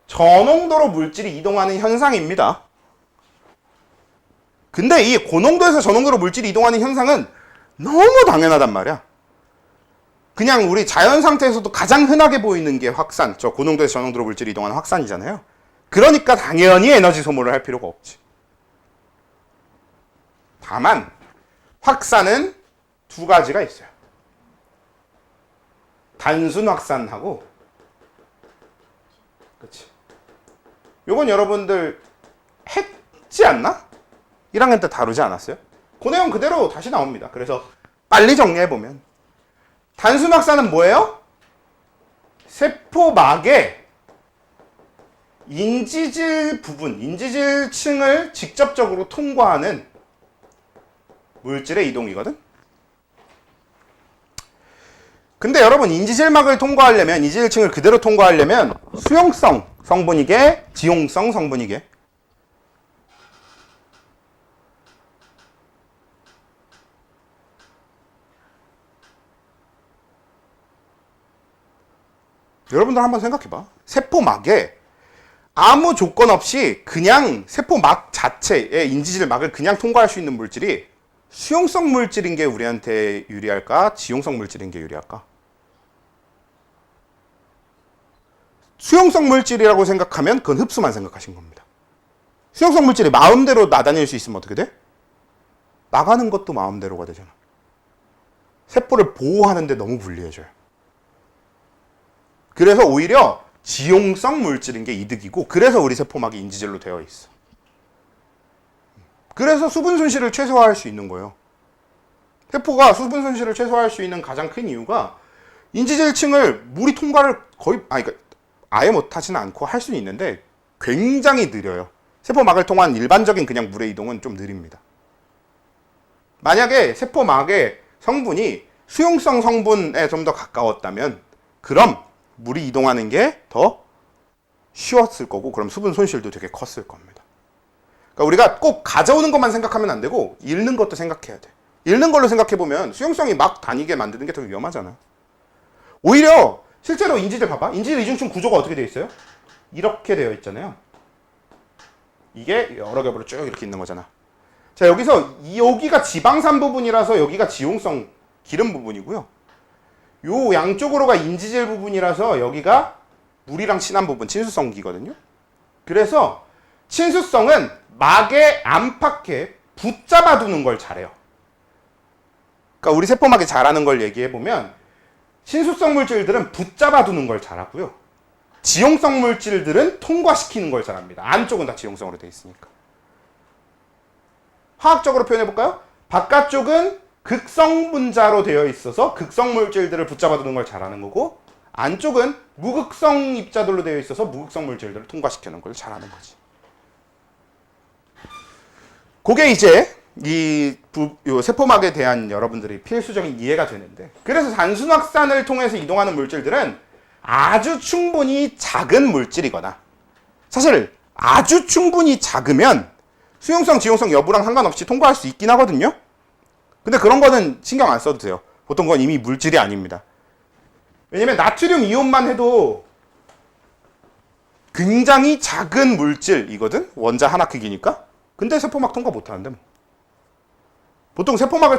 저농도로 물질이 이동하는 현상입니다. 근데 이 고농도에서 저농도로 물질이 이동하는 현상은 너무 당연하단 말이야. 그냥 우리 자연 상태에서도 가장 흔하게 보이는 게 확산, 저 고농도에서 저농도로 물질이 이동하는 확산이잖아요. 그러니까 당연히 에너지 소모를 할 필요가 없지. 다만 확산은 두 가지가 있어요. 단순 확산하고, 그치? 요건 여러분들 했지 않나? 1학년 때 다루지 않았어요? 그 내용 그대로 다시 나옵니다. 그래서 빨리 정리해보면 단순확산은 뭐예요? 세포막의 인지질 부분, 인지질층을 직접적으로 통과하는 물질의 이동이거든? 근데 여러분, 인지질막을 통과하려면, 인지질층을 그대로 통과하려면 수용성 성분이게, 지용성 성분이게? 여러분들 한번 생각해봐. 세포막에 아무 조건 없이 그냥 세포막 자체의 인지질막을 그냥 통과할 수 있는 물질이 수용성 물질인 게 우리한테 유리할까? 지용성 물질인 게 유리할까? 수용성 물질이라고 생각하면 그건 흡수만 생각하신 겁니다. 수용성 물질이 마음대로 나다닐 수 있으면 어떻게 돼? 나가는 것도 마음대로가 되잖아. 세포를 보호하는데 너무 불리해져요. 그래서 오히려 지용성 물질인 게 이득이고, 그래서 우리 세포막이 인지질로 되어 있어. 그래서 수분 손실을 최소화할 수 있는 거예요. 세포가 수분 손실을 최소화할 수 있는 가장 큰 이유가 인지질층을 물이 통과를 거의 그러니까 아예 못하지는 않고 할 수는 있는데 굉장히 느려요. 세포막을 통한 일반적인 그냥 물의 이동은 좀 느립니다. 만약에 세포막의 성분이 수용성 성분에 좀 더 가까웠다면 그럼 물이 이동하는 게 더 쉬웠을 거고, 그럼 수분 손실도 되게 컸을 겁니다. 그러니까 우리가 꼭 가져오는 것만 생각하면 안 되고 잃는 것도 생각해야 돼. 잃는 걸로 생각해보면 수용성이 막 다니게 만드는 게 더 위험하잖아. 오히려 실제로 인지질 봐봐. 인지질 이중층 구조가 어떻게 되어 있어요? 이렇게 되어 있잖아요. 이게 여러 겹으로 쭉 이렇게 있는 거잖아. 자, 여기가 지방산 부분이라서 여기가 지용성 기름 부분이고요. 요 양쪽으로가 인지질 부분이라서 여기가 물이랑 친한 부분, 친수성기거든요. 그래서 친수성은 막의 안팎에 붙잡아두는 걸 잘해요. 그러니까 우리 세포막이 잘하는 걸 얘기해보면 친수성 물질들은 붙잡아두는 걸 잘하고요. 지용성 물질들은 통과시키는 걸 잘합니다. 안쪽은 다 지용성으로 되어 있으니까. 화학적으로 표현해볼까요? 바깥쪽은 극성 분자로 되어 있어서 극성 물질들을 붙잡아두는 걸 잘하는 거고, 안쪽은 무극성 입자들로 되어 있어서 무극성 물질들을 통과시키는 걸 잘하는 거지. 그게 이제 요 세포막에 대한 여러분들이 필수적인 이해가 되는데, 그래서 단순 확산을 통해서 이동하는 물질들은 아주 충분히 작은 물질이거나, 사실 아주 충분히 작으면 수용성, 지용성 여부랑 상관없이 통과할 수 있긴 하거든요. 근데 그런 거는 신경 안 써도 돼요. 보통 그건 이미 물질이 아닙니다. 왜냐면 나트륨 이온만 해도 굉장히 작은 물질이거든? 원자 하나 크기니까. 근데 세포막 통과 못 하는데 뭐. 보통 세포막을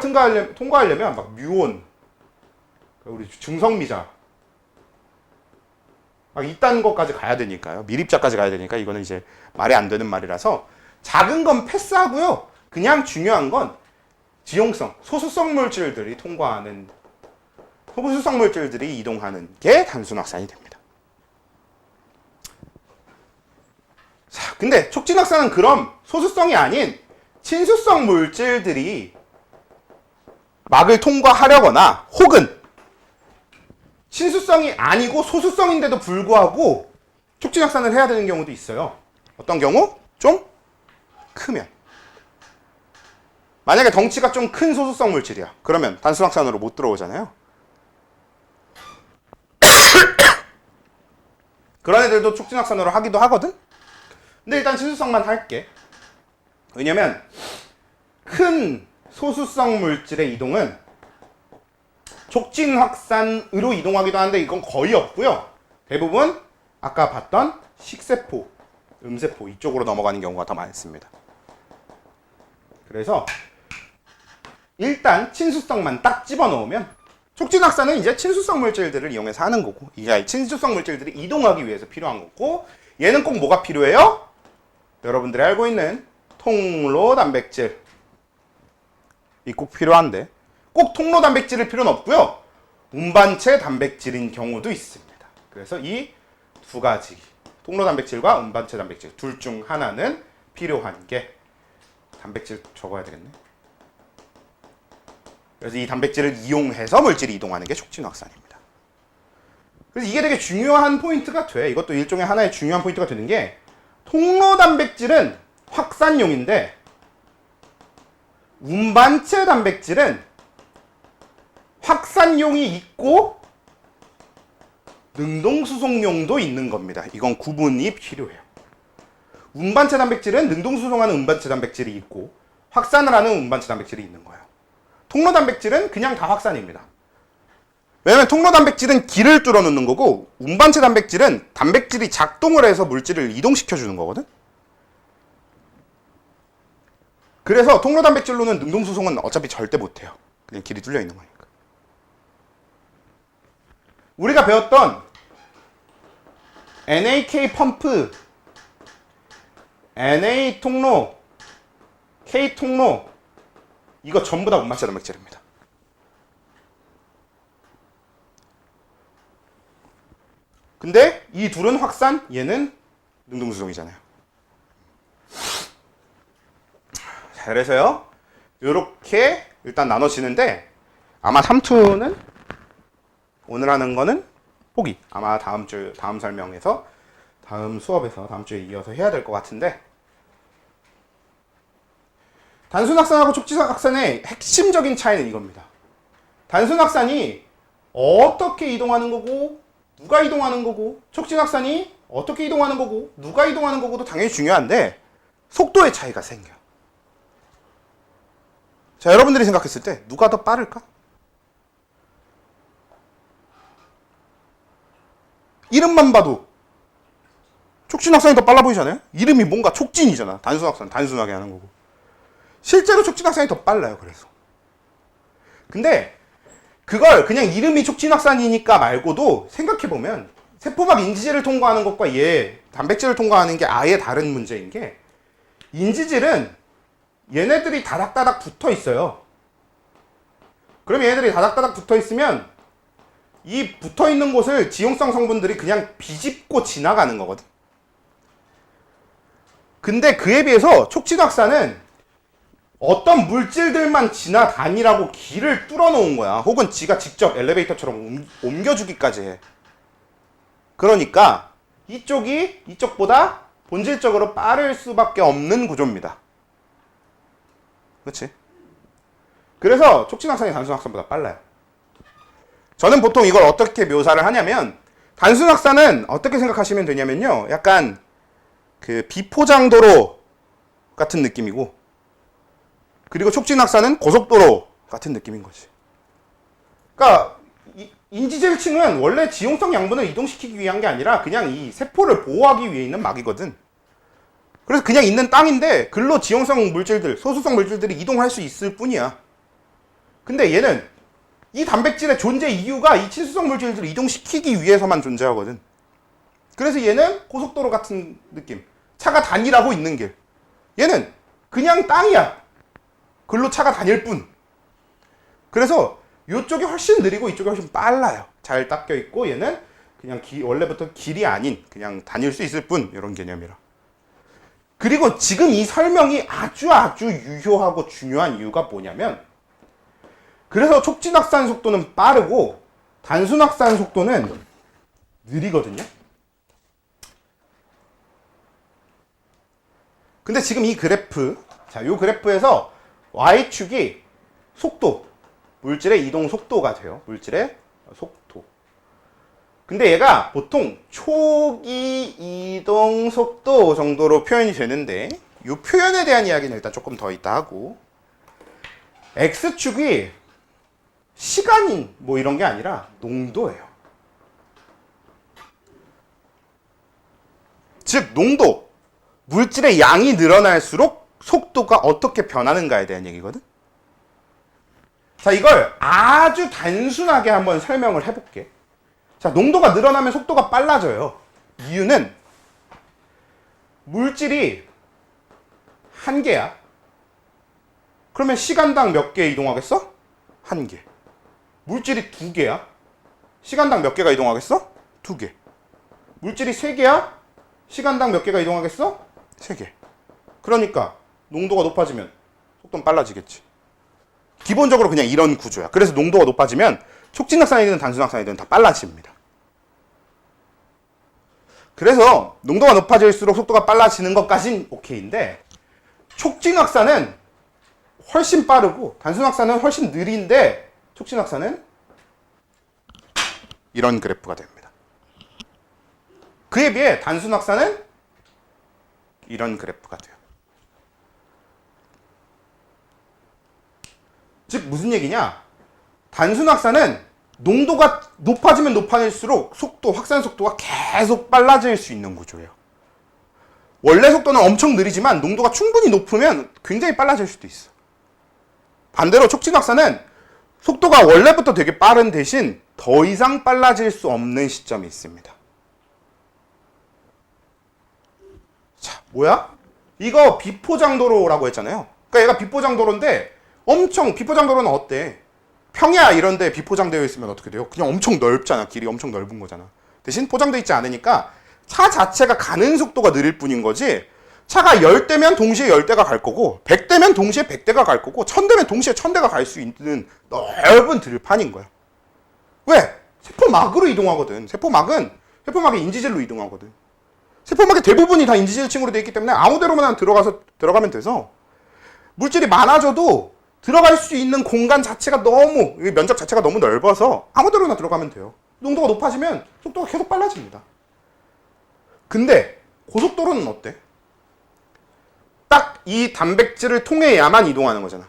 통과하려면 막 뮤온, 우리 중성미자, 막 이딴 것까지 가야 되니까요. 밀입자까지 가야 되니까 이거는 이제 말이 안 되는 말이라서 작은 건 패스하고요. 그냥 중요한 건 지용성, 소수성 물질들이 통과하는, 소수성 물질들이 이동하는 게 단순 확산이 됩니다. 자, 근데 촉진 확산은 그럼 소수성이 아닌 친수성 물질들이 막을 통과하려거나, 혹은 친수성이 아니고 소수성인데도 불구하고 촉진 확산을 해야 되는 경우도 있어요. 어떤 경우? 좀 크면. 만약에 덩치가 좀 큰 소수성 물질이야. 그러면 단순 확산으로 못 들어오잖아요. 그런 애들도 촉진 확산으로 하기도 하거든? 근데 일단 친수성만 할게. 왜냐면 큰 소수성 물질의 이동은 촉진 확산으로 이동하기도 하는데 이건 거의 없고요. 대부분 아까 봤던 식세포, 음세포 이쪽으로 넘어가는 경우가 더 많습니다. 그래서 일단 친수성만 딱 집어넣으면, 촉진 확산은 이제 친수성 물질들을 이용해서 하는 거고, 이게 친수성 물질들이 이동하기 위해서 필요한 거고, 얘는 꼭 뭐가 필요해요? 여러분들이 알고 있는 통로 단백질. 이 꼭 필요한데, 꼭 통로 단백질일 필요는 없고요. 운반체 단백질인 경우도 있습니다. 그래서 이 두 가지, 통로 단백질과 운반체 단백질 둘 중 하나는 필요한 게 단백질 적어야 되겠네. 그래서 이 단백질을 이용해서 물질이 이동하는 게 촉진 확산입니다. 그래서 이게 되게 중요한 포인트가 돼. 이것도 일종의 하나의 중요한 포인트가 되는 게 통로 단백질은 확산용인데 운반체 단백질은 확산용이 있고 능동수송용도 있는 겁니다. 이건 구분이 필요해요. 운반체 단백질은 능동수송하는 운반체 단백질이 있고 확산을 하는 운반체 단백질이 있는 거예요. 통로 단백질은 그냥 다 확산입니다. 왜냐면 통로 단백질은 길을 뚫어놓는 거고 운반체 단백질은 단백질이 작동을 해서 물질을 이동시켜주는 거거든. 그래서 통로 단백질로는 능동수송은 어차피 절대 못해요. 그냥 길이 뚫려 있는 거니까. 우리가 배웠던 NAK 펌프, NA 통로, K 통로 이거 전부 다 운반체 단백질입니다. 근데 이 둘은 확산, 얘는 능동수송이잖아요. 자, 그래서요 요렇게 일단 나눠지는데 아마 3투는 오늘 하는 거는 포기. 아마 다음 설명에서 다음 수업에서 다음 주에 이어서 해야 될 것 같은데 단순 확산하고 촉진 확산의 핵심적인 차이는 이겁니다. 단순 확산이 어떻게 이동하는 거고 누가 이동하는 거고 촉진 확산이 어떻게 이동하는 거고 누가 이동하는 거고도 당연히 중요한데 속도의 차이가 생겨요. 자, 여러분들이 생각했을 때 누가 더 빠를까? 이름만 봐도 촉진 확산이 더 빨라 보이잖아요? 이름이 뭔가 촉진이잖아. 단순 확산, 단순하게 하는 거고. 실제로 촉진 확산이 더 빨라요. 그래서. 근데 그걸 그냥 이름이 촉진 확산이니까 말고도 생각해보면 세포막 인지질을 통과하는 것과 얘 단백질을 통과하는 게 아예 다른 문제인 게 인지질은 얘네들이 다닥다닥 붙어 있어요. 그럼 얘네들이 다닥다닥 붙어 있으면 이 붙어 있는 곳을 지용성 성분들이 그냥 비집고 지나가는 거거든. 근데 그에 비해서 촉진 확산은 어떤 물질들만 지나다니라고 길을 뚫어 놓은 거야. 혹은 지가 직접 엘리베이터처럼 옮겨주기까지 해. 그러니까 이쪽이 이쪽보다 본질적으로 빠를 수밖에 없는 구조입니다. 그렇지? 그래서 촉진 확산이 단순 확산보다 빨라요. 저는 보통 이걸 어떻게 묘사를 하냐면 단순 확산은 어떻게 생각하시면 되냐면요. 약간 그 비포장도로 같은 느낌이고 그리고 촉진 확산은 고속도로 같은 느낌인 거지. 그러니까 인지질층은 원래 지용성 양분을 이동시키기 위한 게 아니라 그냥 이 세포를 보호하기 위해 있는 막이거든. 그래서 그냥 있는 땅인데 글로 지용성 물질들, 소수성 물질들이 이동할 수 있을 뿐이야. 근데 얘는 이 단백질의 존재 이유가 이 친수성 물질들을 이동시키기 위해서만 존재하거든. 그래서 얘는 고속도로 같은 느낌. 차가 다니라고 있는 길. 얘는 그냥 땅이야. 글로 차가 다닐 뿐. 그래서 이쪽이 훨씬 느리고 이쪽이 훨씬 빨라요. 잘 닦여 있고 얘는 그냥 원래부터 길이 아닌 그냥 다닐 수 있을 뿐. 이런 개념이라. 그리고 지금 이 설명이 아주 유효하고 중요한 이유가 뭐냐면 그래서 촉진 확산 속도는 빠르고 단순 확산 속도는 느리거든요. 근데 지금 이 그래프, 자, 요 그래프에서 Y축이 속도, 물질의 이동 속도가 돼요. 물질의 속도. 근데 얘가 보통 초기 이동 속도 정도로 표현이 되는데 이 표현에 대한 이야기는 일단 조금 더 이따 하고 X축이 시간인 뭐 이런 게 아니라 농도예요. 즉 농도, 물질의 양이 늘어날수록 속도가 어떻게 변하는가에 대한 얘기거든. 자, 이걸 아주 단순하게 한번 설명을 해볼게. 자, 농도가 늘어나면 속도가 빨라져요. 이유는 물질이 한 개야. 그러면 시간당 몇 개 이동하겠어? 한 개. 물질이 두 개야. 시간당 몇 개가 이동하겠어? 두 개. 물질이 세 개야. 시간당 몇 개가 이동하겠어? 세 개. 그러니까 농도가 높아지면 속도는 빨라지겠지. 기본적으로 그냥 이런 구조야. 그래서 농도가 높아지면 촉진확산이든 단순확산이든 다 빨라집니다. 그래서 농도가 높아질수록 속도가 빨라지는 것까진 오케이인데 촉진확산은 훨씬 빠르고 단순확산은 훨씬 느린데 촉진확산은 이런 그래프가 됩니다. 그에 비해 단순확산은 이런 그래프가 돼요. 즉 무슨 얘기냐? 단순확산은 농도가 높아지면 높아질수록 속도, 확산 속도가 계속 빨라질 수 있는 구조예요. 원래 속도는 엄청 느리지만 농도가 충분히 높으면 굉장히 빨라질 수도 있어. 반대로 촉진확산은 속도가 원래부터 되게 빠른 대신 더 이상 빨라질 수 없는 시점이 있습니다. 자, 뭐야? 이거 비포장도로라고 했잖아요. 그러니까 얘가 비포장도로인데 엄청, 비포장도로는 어때? 평야 이런데 비포장되어 있으면 어떻게 돼요? 그냥 엄청 넓잖아. 길이 엄청 넓은 거잖아. 대신 포장되어 있지 않으니까 차 자체가 가는 속도가 느릴 뿐인 거지, 차가 10대면 동시에 10대가 갈 거고 100대면 동시에 100대가 갈 거고 1000대면 동시에 1000대가 갈 수 있는 넓은 들판인 거야. 왜? 세포막으로 이동하거든. 세포막이 인지질로 이동하거든. 세포막의 대부분이 다 인지질층으로 되어 있기 때문에 아무데로나 들어가면 돼서 물질이 많아져도 들어갈 수 있는 공간 자체가 너무, 면적 자체가 너무 넓어서 아무데로나 들어가면 돼요. 농도가 높아지면 속도가 계속 빨라집니다. 근데 고속도로는 어때? 딱 이 단백질을 통해야만 이동하는 거잖아.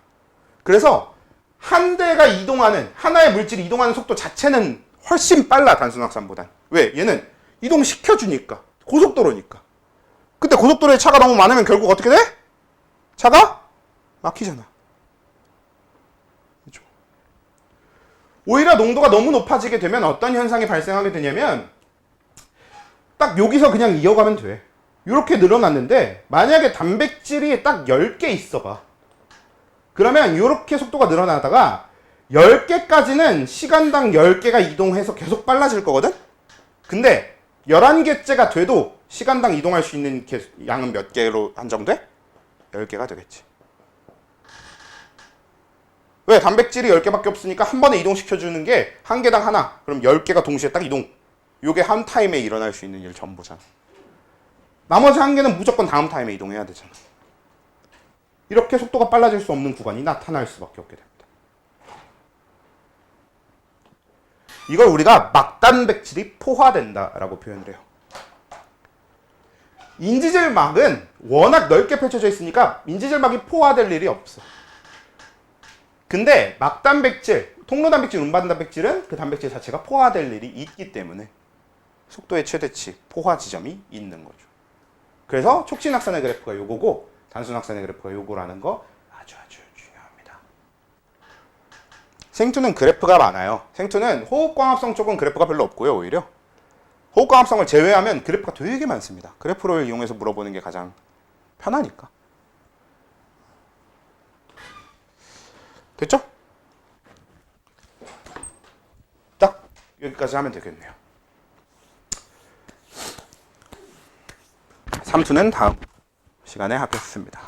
그래서 한 대가 이동하는, 하나의 물질이 이동하는 속도 자체는 훨씬 빨라, 단순확산보단. 왜? 얘는 이동시켜주니까. 고속도로니까. 근데 고속도로에 차가 너무 많으면 결국 어떻게 돼? 차가 막히잖아. 그렇죠? 오히려 농도가 너무 높아지게 되면 어떤 현상이 발생하게 되냐면 딱 여기서 그냥 이어가면 돼. 이렇게 늘어났는데 만약에 단백질이 딱 10개 있어봐. 그러면 이렇게 속도가 늘어나다가 10개까지는 시간당 10개가 이동해서 계속 빨라질 거거든? 근데 11개째가 돼도 시간당 이동할 수 있는 양은 몇 개로 한정돼? 10개가 되겠지. 왜? 단백질이 10개밖에 없으니까 한 번에 이동시켜주는 게 한 개당 하나. 그럼 10개가 동시에 딱 이동. 요게 한 타임에 일어날 수 있는 일 전부잖아. 나머지 한 개는 무조건 다음 타임에 이동해야 되잖아. 이렇게 속도가 빨라질 수 없는 구간이 나타날 수밖에 없게 됩니다. 이걸 우리가 막단백질이 포화된다라고 표현을 해요. 인지질막은 워낙 넓게 펼쳐져 있으니까 인지질막이 포화될 일이 없어. 근데 막단백질, 통로단백질, 운반단백질은 그 단백질 자체가 포화될 일이 있기 때문에 속도의 최대치, 포화 지점이 있는 거죠. 그래서 촉진확산의 그래프가 요거고 단순확산의 그래프가 요거라는 거 아주 중요합니다. 생투는 그래프가 많아요. 생투는 호흡광합성 쪽은 그래프가 별로 없고요. 오히려 호흡광합성을 제외하면 그래프가 되게 많습니다. 그래프를 이용해서 물어보는 게 가장 편하니까. 됐죠? 딱 여기까지 하면 되겠네요. 삼투는 다음 시간에 하겠습니다.